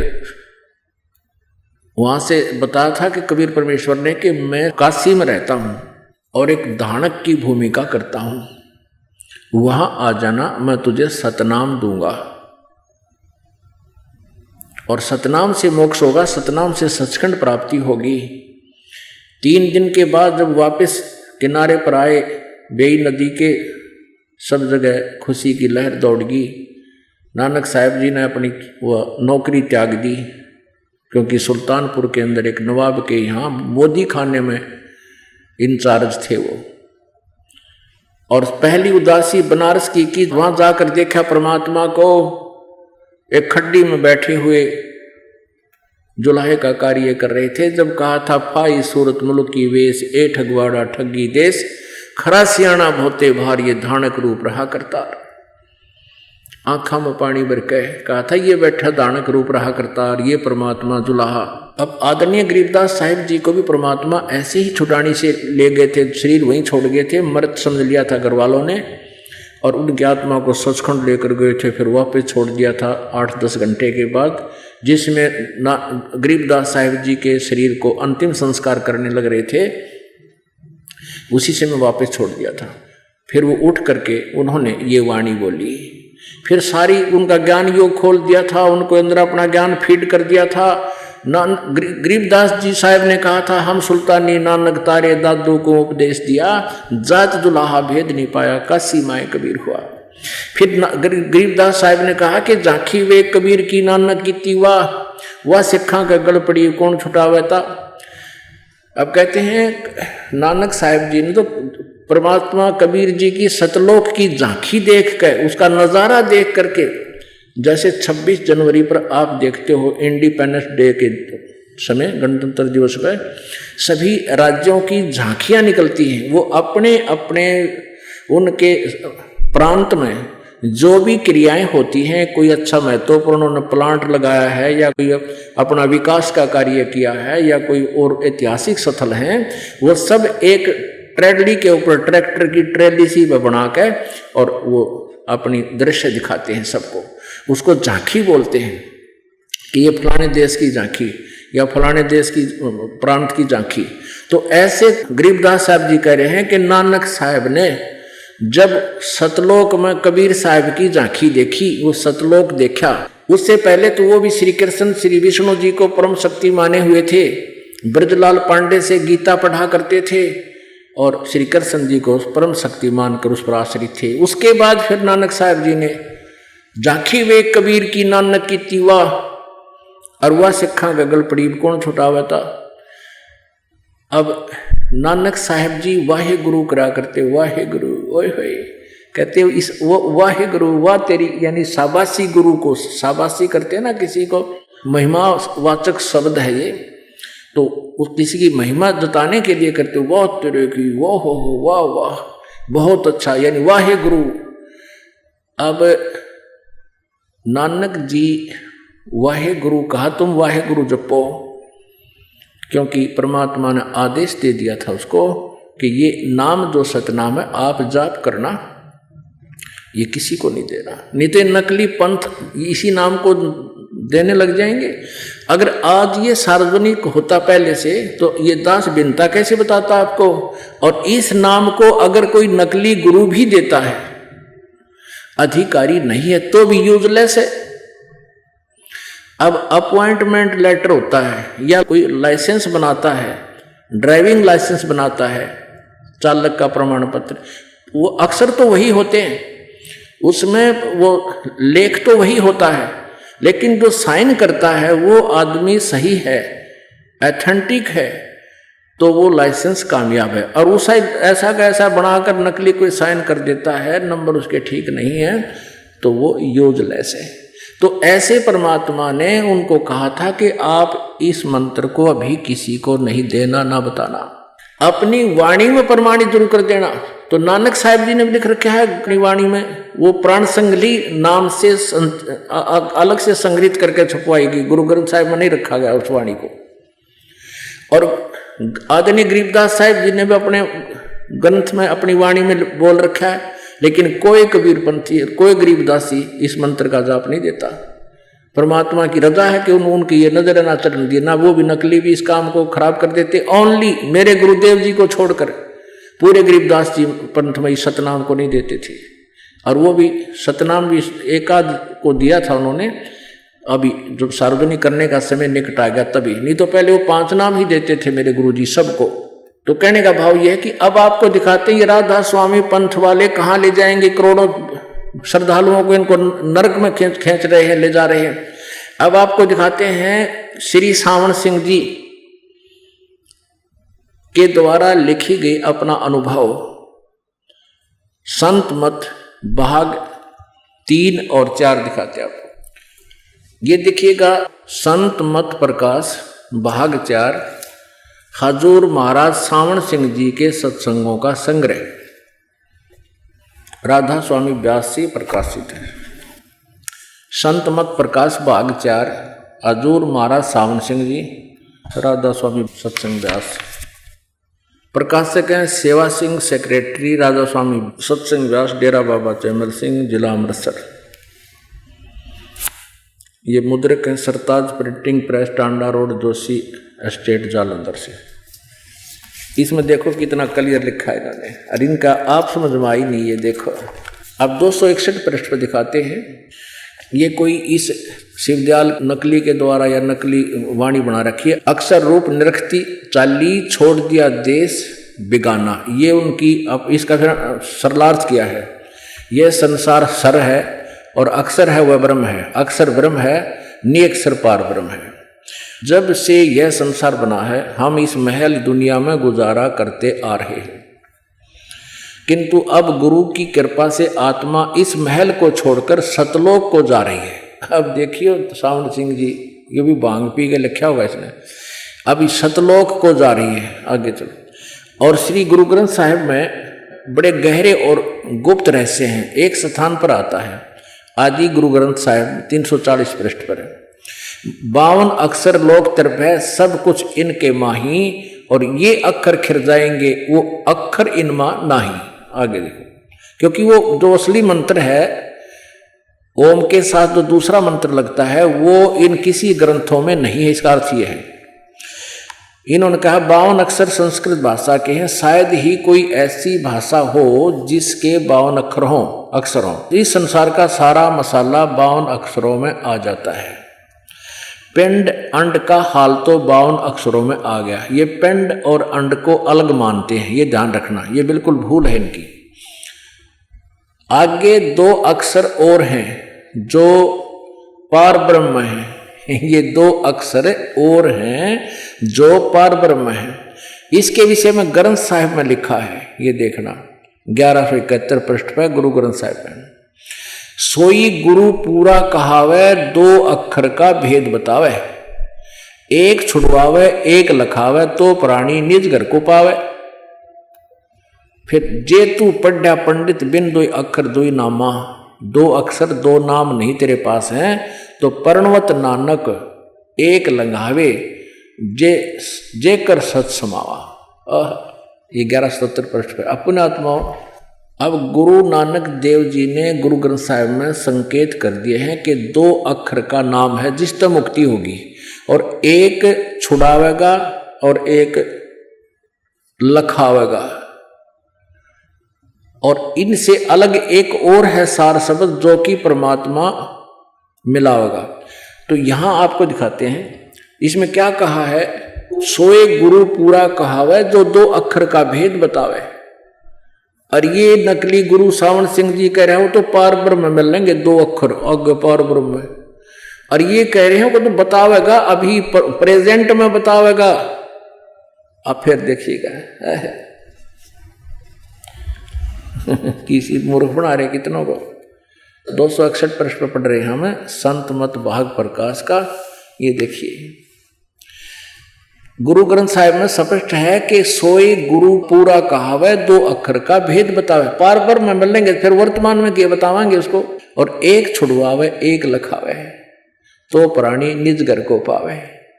[SPEAKER 2] वहां से बताया था कि कबीर परमेश्वर ने कि मैं काशी में रहता हूं और एक दानक की भूमिका करता हूं, वहां आ जाना, मैं तुझे सतनाम दूंगा और सतनाम से मोक्ष होगा, सतनाम से सचखंड प्राप्ति होगी। 3 दिन के बाद जब वापस किनारे पर आए, बेई नदी के सब जगह खुशी की लहर दौड़ गई। नानक साहब जी ने अपनी वह नौकरी त्याग दी, क्योंकि सुल्तानपुर के अंदर एक नवाब के यहाँ मोदी खाने में इंचार्ज थे वो, और पहली उदासी बनारस की वहां जाकर देखा परमात्मा को एक खड्डी में बैठे हुए जुलाहे का कार्य कर रहे थे। जब कहा था फाई सूरत मुल्क की वेश ए ठगवाड़ा ठगी देश, खरा सियाणा भोते भार ये धानक रूप रहा करतार। आंखा में पानी भर के कहा था ये बैठा दानक रूप रहा करतार, ये परमात्मा जुलाहा। अब आदरणीय गरीबदास साहिब जी को भी परमात्मा ऐसे ही छुटानी से ले गए थे, शरीर वहीं छोड़ गए थे, मृत समझ लिया था घर वालों ने, और उनकी आत्मा को सचखंड लेकर गए थे, फिर वापस छोड़ दिया था 8-10 घंटे के बाद, जिसमें गरीबदास साहिब जी के शरीर को अंतिम संस्कार करने लग रहे थे, उसी से मैं वापस छोड़ दिया था। फिर वो उठ करके उन्होंने ये वाणी बोली, फिर सारी उनका ज्ञान योग खोल दिया था, उनको अंदर अपना ज्ञान फीड कर दिया था। गरीबदास जी साहब ने कहा था, हम सुल्तानी नानक तारे दादू को उपदेश दिया, जात जुलाहा भेद नहीं पाया, काशी माए कबीर हुआ। फिर गरीबदास साहब ने कहा कि झांकी वे कबीर की नानक की वाह सिखा का गल पड़ी कौन छुटावे था। अब कहते हैं नानक साहब जी ने तो परमात्मा कबीर जी की सतलोक की झांकी देख कर, उसका नज़ारा देख करके, जैसे 26 जनवरी पर आप देखते हो इंडिपेंडेंस डे के समय, गणतंत्र दिवस पर सभी राज्यों की झांकियां निकलती हैं, वो अपने अपने उनके प्रांत में जो भी क्रियाएं होती हैं, कोई अच्छा महत्वपूर्ण उन्होंने प्लांट लगाया है या कोई अपना विकास का कार्य किया है या कोई और ऐतिहासिक स्थल है, वो सब एक ट्रेडली के ऊपर ट्रैक्टर की ट्रेली सी बना के और वो अपनी दृश्य दिखाते हैं सबको, उसको झांकी बोलते हैं कि ये फलाने देश की झांकी या फलाने देश की प्रांत की झांकी। तो ऐसे गरीबदास साहब जी कह रहे हैं कि नानक साहब ने जब सतलोक में कबीर साहब की झांकी देखी, वो सतलोक देखा, उससे पहले तो वो भी श्री कृष्ण श्री विष्णु जी को परम शक्ति माने हुए थे, ब्रजलाल पांडे से गीता पढ़ा करते थे और श्री कृष्ण जी को परम शक्ति मानकर उस पर आश्रित थे। उसके बाद फिर नानक साहब जी ने झांकी वे कबीर की नानक की तीवा अरवा सिखा गगल पड़ी कौन छुटावा था। अब नानक साहब जी वाहे गुरु करा करते, वाहे गुरु ओए होए कहते इस वो वाहे गुरु वाह तेरी, यानी शाबाशी गुरु को शाबाशी करते हैं ना, किसी को महिमा वाचक शब्द है ये, तो उस किसी की महिमा जताने के लिए करते, वाह तेरे की वाह हो वाह वाह बहुत अच्छा, यानी वाहे गुरु। अब नानक जी वाहे गुरु कहा, तुम वाहे गुरु जपो, क्योंकि परमात्मा ने आदेश दे दिया था उसको कि ये नाम जो सतनाम है आप जाप करना, ये किसी को नहीं देना, नहीं तो नकली पंथ इसी नाम को देने लग जाएंगे। अगर आज ये सार्वजनिक होता पहले से तो ये दास बिनता कैसे बताता आपको। और इस नाम को अगर कोई नकली गुरु भी देता है, अधिकारी नहीं है, तो भी यूजलेस है। अब अपॉइंटमेंट लेटर होता है या कोई लाइसेंस बनाता है, ड्राइविंग लाइसेंस बनाता है, चालक का प्रमाण पत्र, वो अक्सर तो वही होते हैं, उसमें वो लेख तो वही होता है, लेकिन जो साइन करता है वो आदमी सही है, ऑथेंटिक है, तो वो लाइसेंस कामयाब है। और उस ऐसा का ऐसा बनाकर नकली कोई साइन कर देता है, नंबर उसके ठीक नहीं है, तो वो यूजलेस है। तो ऐसे परमात्मा ने उनको कहा था कि आप इस मंत्र को अभी किसी को नहीं देना, ना बताना, अपनी वाणी में प्रमाणित जरूर कर देना। तो नानक साहिब जी ने भी लिख रखा है अपनी वाणी में, वो प्राण संगली नाम से अलग से संग्रहित करके छपवाएगी, गुरु ग्रंथ साहिब में नहीं रखा गया उस वाणी को। और आदरणीय गरीबदास साहिब जी ने भी अपने ग्रंथ में अपनी वाणी में बोल रखा है, लेकिन कोई कबीरपंथी, कोई गरीबदासी इस मंत्र का जाप नहीं देता। परमात्मा की रजा है कि उनकी ये नजर ना चढ़ने दी, ना वो भी नकली भी इस काम को खराब कर देते। ओनली मेरे गुरुदेव जी को छोड़कर पूरे गरीबदास जी पंथ में सतनाम को नहीं देते थे, और वो भी सतनाम भी एकाध को दिया था उन्होंने, अभी जब सार्वजनिक करने का समय निकट आ गया तभी, नहीं तो पहले वो 5 नाम ही देते थे मेरे गुरुजी सबको। तो कहने का भाव यह है कि अब आपको दिखाते हैं ये राधा स्वामी पंथ वाले कहाँ ले जाएंगे, करोड़ों श्रद्धालुओं को इनको नरक में खींच रहे हैं, ले जा रहे हैं। अब आपको दिखाते हैं श्री सावण सिंह जी के द्वारा लिखी गई अपना अनुभव, संत मत भाग 3 और 4 दिखाते हैं आपको। ये देखिएगा, संत मत प्रकाश भाग 4, हजूर महाराज सावण सिंह जी के सत्संगों का संग्रह, राधा स्वामी व्यास से प्रकाशित है। संत मत प्रकाश भाग 4, हजूर महाराज सावण सिंह जी, राधा स्वामी सत्संग व्यास। प्रकाशक हैं सेवा सिंह, सेक्रेटरी राधा स्वामी सत्संग व्यास, डेरा बाबा चैमल सिंह, जिला अमृतसर। ये मुद्रक हैं Sartaj printing press, Tanda road, Joshi estate, Jalandhar से। इसमें देखो कितना क्लियर लिखा है इन्होंने, और इनका आप समझ में आई नहीं है। देखो अब 261 पृष्ठ पर दिखाते हैं, ये कोई इस शिवदयाल नकली के द्वारा या नकली वाणी बना रखी है। अक्सर रूप निरखती चाली, छोड़ दिया देश बिगाना, ये उनकी। अब इसका फिर सरलार्थ किया है, यह संसार सर है और अक्सर है वह ब्रह्म है, अक्सर ब्रह्म है, निअक्षर पार ब्रह्म है। जब से यह संसार बना है हम इस महल दुनिया में गुजारा करते आ रहे हैं, किंतु अब गुरु की कृपा से आत्मा इस महल को छोड़कर सतलोक को जा रही है। अब देखिए सावण सिंह जी, ये भी भांग पी के लिखा हुआ इसने, अभी सतलोक को जा रही है, आगे चलो। और श्री गुरु ग्रंथ साहिब में बड़े गहरे और गुप्त रहस्य हैं। एक स्थान पर आता है, आदि गुरु ग्रंथ साहिब 340 पृष्ठ पर है, 52 अक्षर लोक तरफ सब कुछ इनके माही, और ये अक्षर खिर जाएंगे वो अक्षर इनमा नाही। आगे देखो, क्योंकि वो जो असली मंत्र है ओम के साथ जो दूसरा मंत्र लगता है वो इन किसी ग्रंथों में नहीं है। इसका अर्थ ये है, इन्होंने कहा 52 अक्षर संस्कृत भाषा के हैं, शायद ही कोई ऐसी भाषा हो जिसके 52 अक्षर हों। इस संसार का सारा मसाला 52 अक्षरों में आ जाता है। पिंड अंड का हाल तो 52 अक्षरों में आ गया। ये पिंड और अंड को अलग मानते हैं, ये ध्यान रखना, ये बिल्कुल भूल है इनकी। आगे 2 अक्षर और हैं जो पार ब्रह्म हैं, ये 2 अक्षर और हैं जो पार ब्रह्म हैं। इसके विषय में ग्रंथ साहिब में लिखा है, ये देखना 1171 पृष्ठ पर गुरु ग्रंथ साहिब में, सोई गुरु पूरा कहावे 2 अक्षर का भेद बतावे, एक छुड़वावे एक लखावे तो प्राणी निज घर को पावे। फिर जे तू पढ़ा पंडित बिन 2 अक्षर 2 नामा, दो अक्षर दो नाम नहीं तेरे पास हैं, तो पर्णवत नानक एक लंघावे जे कर सत समावा। ये 1170 पृष्ठ पे। अपने आत्माओं, अब गुरु नानक देव जी ने गुरु ग्रंथ साहिब में संकेत कर दिए हैं कि 2 अक्षर का नाम है जिससे मुक्ति होगी, और एक छुड़ावेगा और एक लखावेगा, और इनसे अलग एक और है सार शब्द जो कि परमात्मा मिलावेगा। तो यहां आपको दिखाते हैं इसमें क्या कहा है, सोए गुरु पूरा कहावे जो 2 अक्षर का भेद बतावे। और ये नकली गुरु सावन सिंह जी कह रहे हो तो पार ब्रह्म में मिल लेंगे 2 अक्षर अग पार ब्रह्म में, और ये कह रहे हो कि तो बतावेगा अभी प्रेजेंट में बतावेगा। अब फिर देखिएगा किसी मूर्ख बना रहे कितनों को। 261 पृष्ठ पर पढ़ रहे हैं हमें संत मत भाग प्रकाश का। ये देखिए गुरु ग्रंथ साहिब में स्पष्ट है कि सोई गुरु पूरा कहावे 2 अक्षर का भेद बतावे। पार पर में मिलेंगे फिर वर्तमान में क्या बतावांगे उसको, और एक छुड़वावे एक लखावे तो प्राणी निज घर को पावे।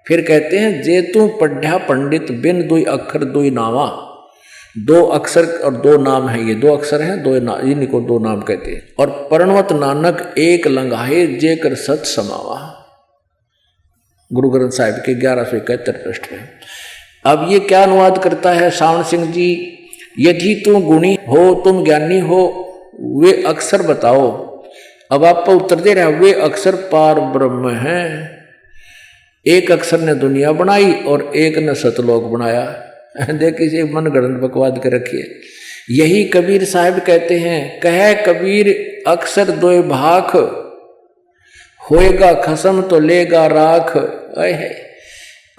[SPEAKER 2] फिर कहते हैं जे तू पढ़्या पंडित बिन 2 अक्षर 2 नावा। 2 अक्षर और 2 नाम है, ये 2 अक्षर हैं 2 इनको 2 नाम कहते हैं। और पर्णवत नानक एक लंघाए जे कर सत समावा, गुरु ग्रंथ साहिब के 1171 पृष्ठ में। अब ये क्या अनुवाद करता है सावन सिंह जी, यदि तुम गुणी हो तुम ज्ञानी हो वे अक्षर बताओ। अब आपको उत्तर दे रहा है वे अक्षर पार ब्रह्म हैं। एक अक्षर ने दुनिया बनाई और एक ने सतलोक बनाया। देखिए मन गणत बकवाद के रखिए। यही कबीर साहब कहते हैं, कहे कबीर अक्षर 2 भाख होएगा खसम तो लेगा राख।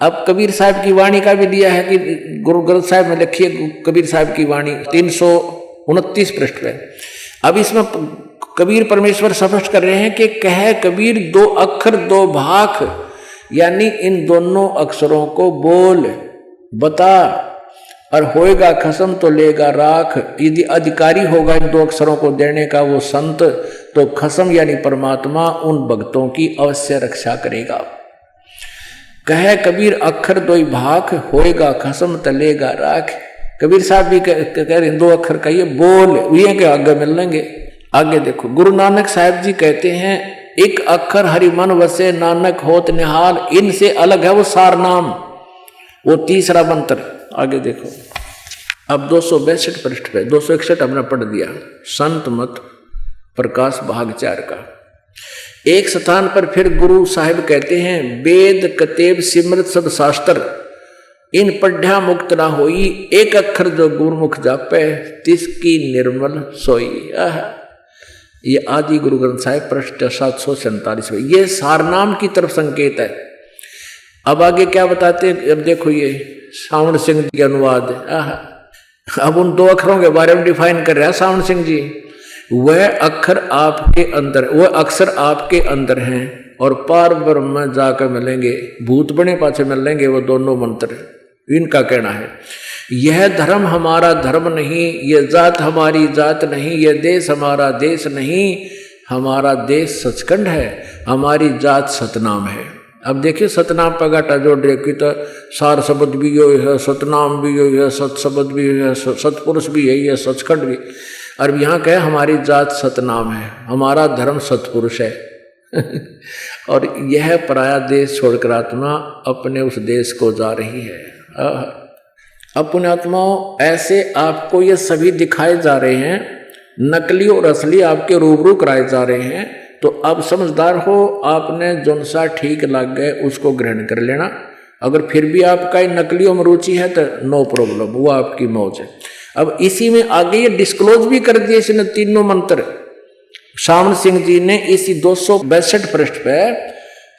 [SPEAKER 2] अब कबीर साहब की वाणी का भी दिया है कि गुरु ग्रंथ साहिब में लिखिए कबीर साहब की वाणी 329 पृष्ठ पे। अब इसमें कबीर परमेश्वर स्पष्ट कर रहे हैं कि कहे कबीर 2 अक्षर 2 भाख, यानी इन दोनों अक्षरों को बोल बता, और होएगा खसम तो लेगा राख। यदि अधिकारी होगा इन 2 अक्षरों को देने का वो संत, तो खसम यानी परमात्मा उन भक्तों की अवश्य रक्षा करेगा। कहे कबीर अक्षर 2 भाख होएगा खसम तलेगा राख। कबीर साहब भी कह रहे 2 अक्षर का ये बोल ये के आगे मिल लेंगे। आगे देखो गुरु नानक साहब जी कहते हैं, एक अक्षर हरि मन वसे नानक होत निहाल। इनसे अलग है वो सार नाम, वो तीसरा मंत्र। आगे देखो अब 262 पृष्ठ पे 261 हमने पढ़ दिया संत मत प्रकाश भाग 4 का। एक स्थान पर फिर गुरु साहिब कहते हैं, वेद कतेब सिमृत सब शास्त्र इन पढ़्या मुक्त ना होई। एक अक्षर जो गुरुमुख जापे तिसकी निर्मल सोई। ये आदि गुरु ग्रंथ साहिब पृष्ठ 747 में ये सारनाम की तरफ संकेत है। अब आगे क्या बताते हैं, अब देखो ये सावन सिंह जी के अनुवाद। अब उन 2 अक्षरों के बारे में डिफाइन कर रहा है सावन सिंह जी। वह अक्षर आपके अंदर, वह अक्षर आपके अंदर हैं और पार ब्रह्म में जाकर मिलेंगे, भूत बने पाछे मिलेंगे वो दोनों मंत्र। इनका कहना है यह धर्म हमारा धर्म नहीं, यह जात हमारी जात नहीं, यह देश हमारा देश नहीं, हमारा देश सचखंड है, हमारी जात सतनाम है। अब देखिए सतनाम पर घाटा जोड़ रहे कि तो सार शब्द भी यो है, सतनाम भी यो है, सत शब्द भी है, सतपुरुष भी यही है, सचखंड भी। और यहाँ कहे हमारी जात सतनाम है, हमारा धर्म सतपुरुष है। और यह पराया देश छोड़कर आत्मा अपने उस देश को जा रही है। अपने आत्माओं ऐसे आपको ये सभी दिखाए जा रहे हैं, नकली और असली आपके रूबरू कराए जा रहे हैं। तो अब समझदार हो, आपने जौन सा ठीक लग गए उसको ग्रहण कर लेना। अगर फिर भी आपका नकलियों में रुचि है तो नो प्रॉब्लम, वो आपकी मौज है। अब इसी में आगे ये डिस्क्लोज भी कर दिए इसने तीनों मंत्र। सावन सिंह जी ने इसी 262 पृष्ठ पे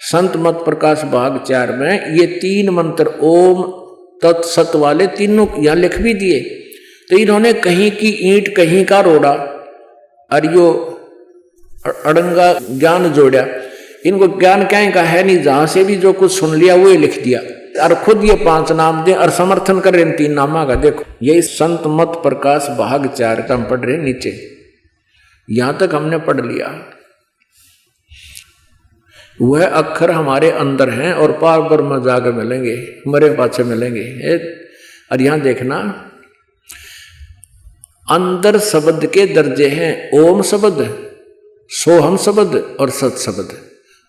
[SPEAKER 2] संत मत प्रकाश भाग 4 में ये 3 मंत्र ओम तत्सत वाले तीनों यहाँ लिख भी दिए। तो इन्होंने कहीं की ईंट कहीं का रोड़ा और यो अड़ंगा ज्ञान जोड़ा। इनको ज्ञान क्या का है नहीं, जहां से भी जो कुछ सुन लिया वो लिख दिया और खुद ये 5 नाम दे और समर्थन कर रहे इन 3 नामा का। देखो यही संत मत प्रकाश भाग 4 का हम पढ़ रहे नीचे यहां तक हमने पढ़ लिया। वह अक्षर हमारे अंदर हैं और पार ब्रह्म में जाकर मिलेंगे, मरे पाछे मिलेंगे। और यहां देखना, अंदर शब्द के दर्जे हैं, ओम शब्द, सोहम शब्द और सत शब्द।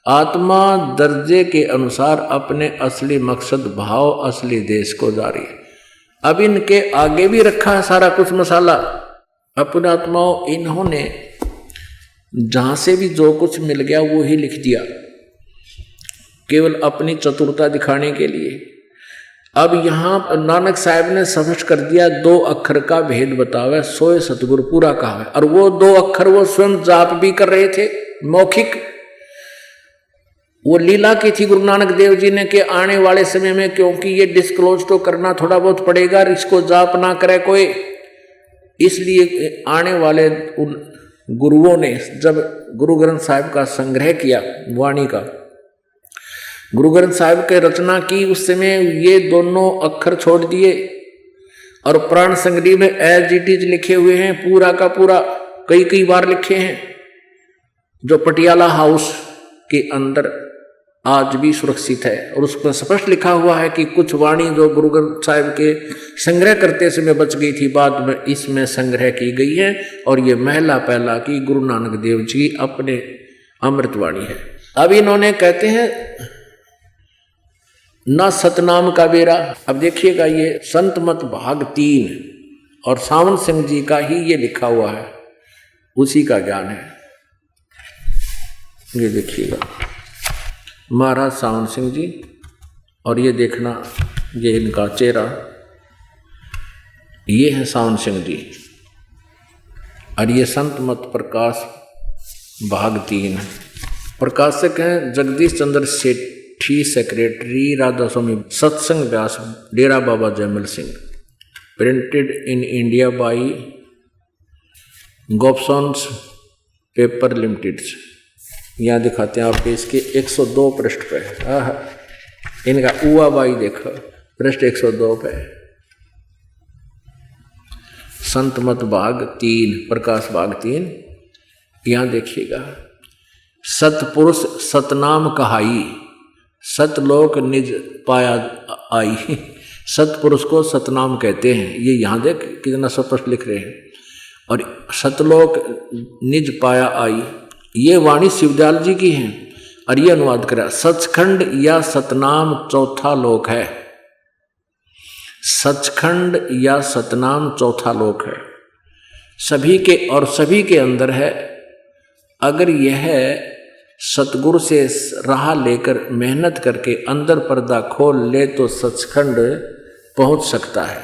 [SPEAKER 2] आत्मा दर्जे के अनुसार अपने असली मकसद भाव असली देश को जारी है। अब इनके आगे भी रखा है सारा कुछ मसाला। अपने आत्माओं इन्होंने जहां से भी जो कुछ मिल गया वो ही लिख दिया, केवल अपनी चतुरता दिखाने के लिए। अब यहां नानक साहब ने स्पष्ट कर दिया, 2 अक्षर का भेद बतावे, सोए सतगुरु पूरा कहा है। और वो 2 अक्षर वो स्वयं जाप भी कर रहे थे, मौखिक। वो लीला की थी गुरु नानक देव जी ने कि आने वाले समय में, क्योंकि ये डिस्क्लोज तो करना थोड़ा बहुत पड़ेगा, इसको जाप ना करे कोई, इसलिए आने वाले उन गुरुओं ने जब गुरु ग्रंथ साहिब का संग्रह किया, वाणी का गुरु ग्रंथ साहिब के रचना की, उस समय ये दोनों अक्षर छोड़ दिए और प्राण संग्रह में एज इट इज लिखे हुए हैं, पूरा का पूरा कई बार लिखे हैं, जो पटियाला हाउस के अंदर आज भी सुरक्षित है। और उस पर स्पष्ट लिखा हुआ है कि कुछ वाणी जो गुरु ग्रंथ साहिब के संग्रह करते समय बच गई थी, बाद में इसमें संग्रह की गई है। और ये महला पहला की गुरु नानक देव जी अपने अमृतवाणी है। अब इन्होंने कहते हैं न सतनाम का बेरा। अब देखिएगा, ये संत मत भाग 3 और सावन सिंह जी का ही ये लिखा हुआ है, उसी का ज्ञान है। ये देखिएगा महाराज सावन सिंह जी, और ये देखना ये इनका चेहरा, ये है सावन सिंह जी। और ये संत मत प्रकाश भाग 3, प्रकाशक हैं Jagdish Chandra Sethi, secretary Radha Swami Satsang Beas, Dera Baba Jaimal Singh. Printed in India by Gopsons paper limited. यहाँ दिखाते हैं आपके इसके 102 पृष्ठ पे। इनका उआ बाई देखो, पृष्ठ 102 पे, संत मत भाग 3, प्रकाश भाग 3। यहाँ देखिएगा, सतपुरुष सतनाम कहाई, सतलोक निज पाया आई। सतपुरुष को सतनाम कहते हैं, ये यहाँ देख कितना स्पष्ट लिख रहे हैं। और सतलोक निज पाया आई, ये वाणी शिवदयाल जी की है। और ये अनुवाद करा, सचखंड या सतनाम चौथा लोक है। सचखंड या सतनाम चौथा लोक है, सभी के और सभी के अंदर है। अगर यह सतगुरु से राह लेकर मेहनत करके अंदर पर्दा खोल ले तो सचखंड पहुंच सकता है।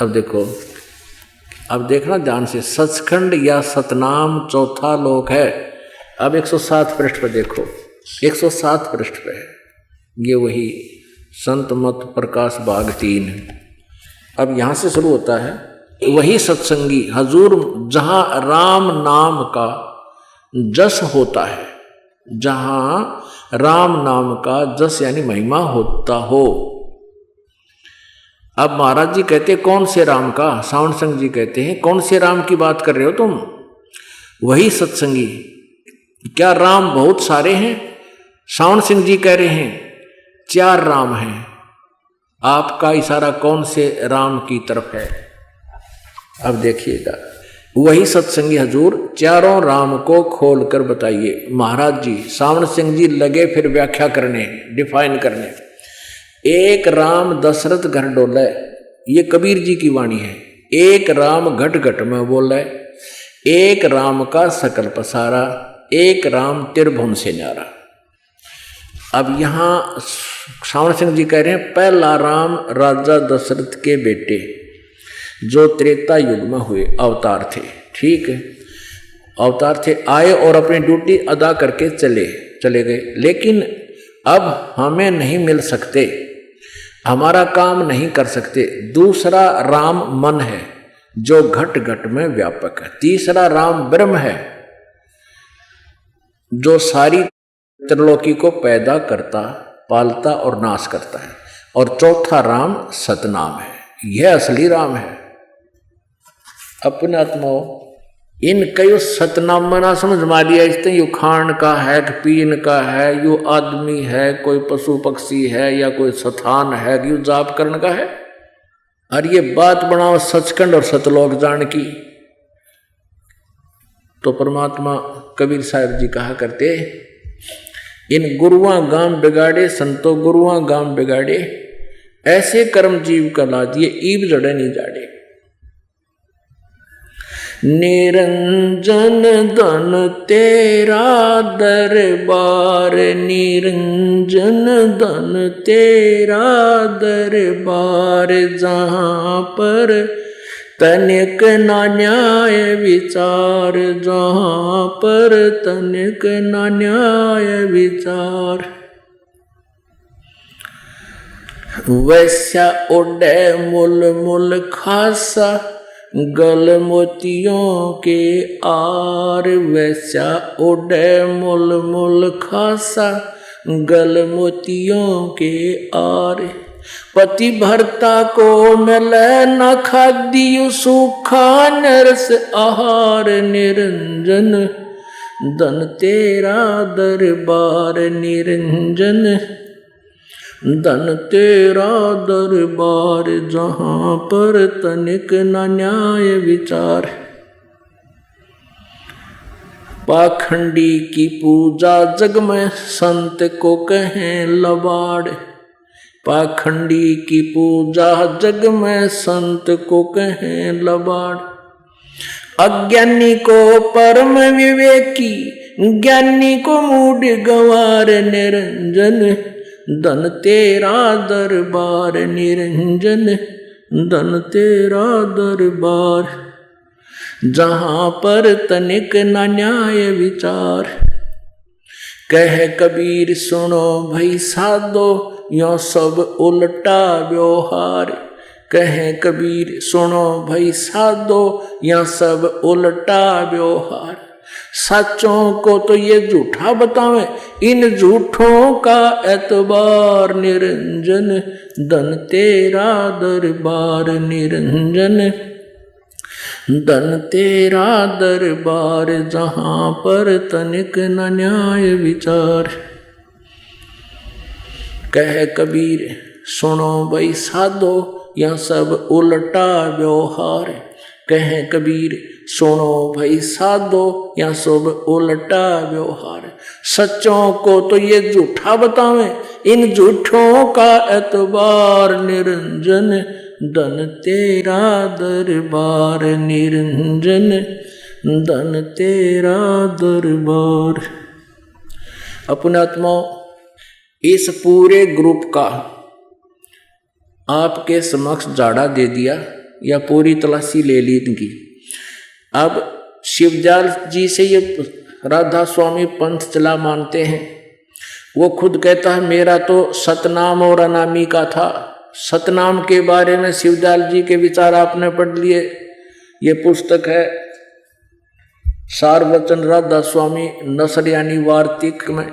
[SPEAKER 2] अब देखो, अब देखना ध्यान से, सचखंड या सतनाम चौथा लोक है। अब 107 पृष्ठ पर देखो, 107 पृष्ठ पे ये वही संत मत प्रकाश भाग 3। अब यहां से शुरू होता है, वही सत्संगी हजूर जहां राम नाम का जस होता है, जहां राम नाम का जस यानी महिमा होता हो। अब महाराज जी कहते कौन से राम का? सावन सिंह जी कहते हैं कौन से राम की बात कर रहे हो तुम? वही सत्संगी। क्या राम बहुत सारे हैं? सावन सिंह जी कह रहे हैं 4 राम हैं। आपका इशारा कौन से राम की तरफ है? अब देखिएगा, वही सत्संगी हजूर चारों राम को खोलकर बताइए। महाराज जी सावन सिंह जी लगे फिर व्याख्या करने, डिफाइन करने। एक राम दशरथ घर डोले, ये कबीर जी की वाणी है। एक राम घट घट में बोले, एक राम का सकल पसारा, एक राम त्रिभुवन से न्यारा। अब यहाँ सावन सिंह जी कह रहे हैं पहला राम राजा दशरथ के बेटे जो त्रेता युग में हुए अवतार थे। ठीक है, अवतार थे, आए और अपनी ड्यूटी अदा करके चले गए। लेकिन अब हमें नहीं मिल सकते, हमारा काम नहीं कर सकते। दूसरा राम मन है जो घट घट में व्यापक है। तीसरा राम ब्रह्म है जो सारी त्रिलोकी को पैदा करता, पालता और नाश करता है। और चौथा राम सतनाम है, यह असली राम है। अपने आत्माओं इन कई सतनाम ना समझ मारिया इसते यू खान का है कि पीन का है, यू आदमी है, कोई पशु पक्षी है या कोई स्थान है, यू जाप करने का है। और ये बात बनाओ सचखंड और सतलोक जान की। तो परमात्मा कबीर साहब जी कहा करते, इन गुरुआ गांव बिगाड़े संतो गुरुआ गांव बिगाड़े, ऐसे कर्म जीव का लादिए ईब जड़े नहीं जाड़े। निरंजन धन तेरा दरबार, निरंजन धन तेरा दरबार, जहाँ पर तनिक ना न्याय विचार, जहाँ पर तनिक ना न्याय विचार। वैसा उड़े मुल मुल खासा, गल मोतियों के आर, वैसा उड़े मुल मुल खासा, गल मोतियों के आर। पति भरता को मिले न खाद्य सूखा नरस आहार, निरंजन धन तेरा दरबार, निरंजन धन तेरा दरबार, जहाँ पर तनिक न न्याय विचार। पाखंडी की पूजा जग में संत को कहें लबाड़, पाखंडी की पूजा जग में संत को कहें लबाड़। अज्ञानी को परम विवेकी, ज्ञानी को मूढ़ गंवार, निरंजन धन तेरा दरबार, निरंजन धन तेरा दरबार, जहाँ पर तनिक न न्याय विचार। कह कबीर सुनो भई साधो, यो सब उल्टा व्यवहार। कह कबीर सुनो भई साधो, या सब उल्टा व्यवहार। सच्चों को तो ये झूठा बतावे, इन झूठों का एतबार, निरंजन धन तेरा दरबार, निरंजन धन तेरा दरबार, जहाँ पर तनिक न न्याय विचार। कह कबीर सुनो भाई साधो, यह सब उल्टा व्यवहार। कह कबीर सुनो भाई साधो, या सब उल्टा व्यवहार। सच्चों को तो ये झूठा बतावे, इन झूठों का एतबार, निरंजन धन तेरा दरबार, निरंजन धन तेरा दरबार। अपने आत्मा इस पूरे ग्रुप का आपके समक्ष जाड़ा दे दिया या पूरी तलाशी ले ली इनकी। अब शिवजाल जी से ये राधा स्वामी पंथ चला मानते हैं। वो खुद कहता है मेरा तो सतनाम और अनामी का था। सतनाम के बारे में शिवजाल जी के विचार आपने पढ़ लिए। ये पुस्तक है सारवचन राधा स्वामी नसर यानी वार्तिक में।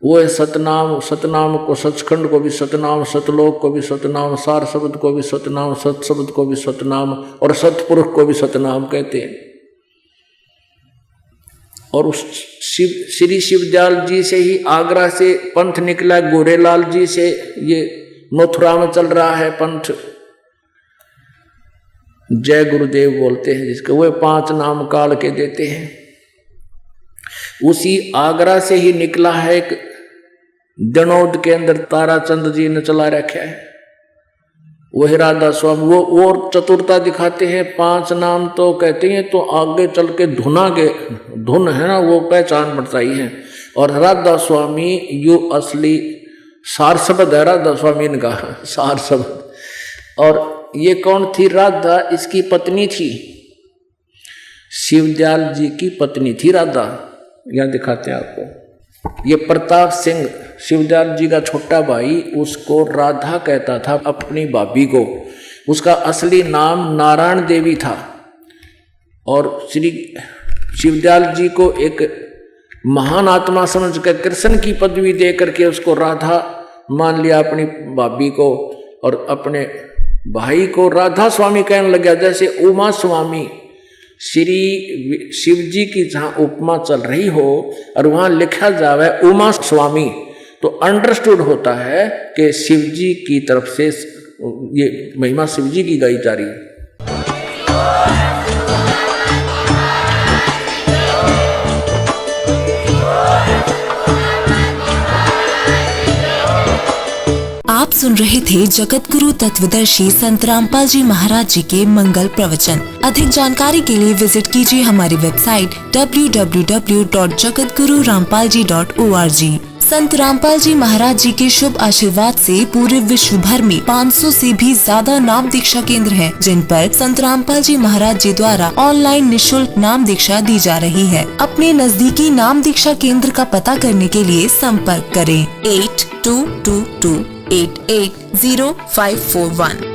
[SPEAKER 2] वो है सतनाम। सतनाम को सचखंड को भी सतनाम, सतलोक को भी सतनाम, सार शब्द को भी सतनाम, सत शब्द को भी सतनाम और सतपुरुष को भी सतनाम कहते हैं। और उस श्री शिवजाल जी से ही आगरा से पंथ निकला, गोरेलाल जी से ये मथुरा में चल रहा है पंथ। जय गुरुदेव बोलते हैं जिसके, वो 5 नाम काल के देते हैं। उसी आगरा से ही निकला है एक दनौद के अंदर ताराचंद जी ने चला रखा है, वही राधा स्वामी। वो और चतुरता दिखाते हैं। 5 नाम तो कहते हैं तो आगे चल के धुना के धुन है ना, वो पहचान बताई है। और राधा स्वामी यो असली सार शब्द है, राधा स्वामी ने कहा सार शब्द। और ये कौन थी राधा? इसकी पत्नी थी, शिवदयाल जी की पत्नी थी राधा। यहां दिखाते हैं आपको। ये प्रताप सिंह शिवदयाल जी का छोटा भाई, उसको राधा कहता था अपनी भाभी को। उसका असली नाम नारायण देवी था। और श्री शिवदयाल जी को एक महान आत्मा समझ कर कृष्ण की पदवी दे करके उसको राधा मान लिया अपनी भाभी को। और अपने भाई को राधा स्वामी कहने लगा, जैसे उमा स्वामी श्री शिव जी की जहाँ उपमा चल रही हो और वहाँ लिखा जावे उमा स्वामी, तो अंडरस्टूड होता है कि शिव जी की तरफ से ये महिमा शिव जी की गाई जा रही है।
[SPEAKER 3] आप सुन रहे थे जगत गुरु तत्वदर्शी संत रामपाल जी महाराज जी के मंगल प्रवचन। अधिक जानकारी के लिए विजिट कीजिए हमारी वेबसाइट www.jagatgururampalji.org। संत रामपाल जी महाराज जी के शुभ आशीर्वाद से पूरे विश्व भर में 500 से भी ज्यादा नाम दीक्षा केंद्र हैं, जिन पर संत रामपाल जी महाराज जी द्वारा ऑनलाइन निशुल्क नाम दीक्षा दी जा रही है। अपने नजदीकी नाम दीक्षा केंद्र का पता करने के लिए संपर्क करें 8222880541।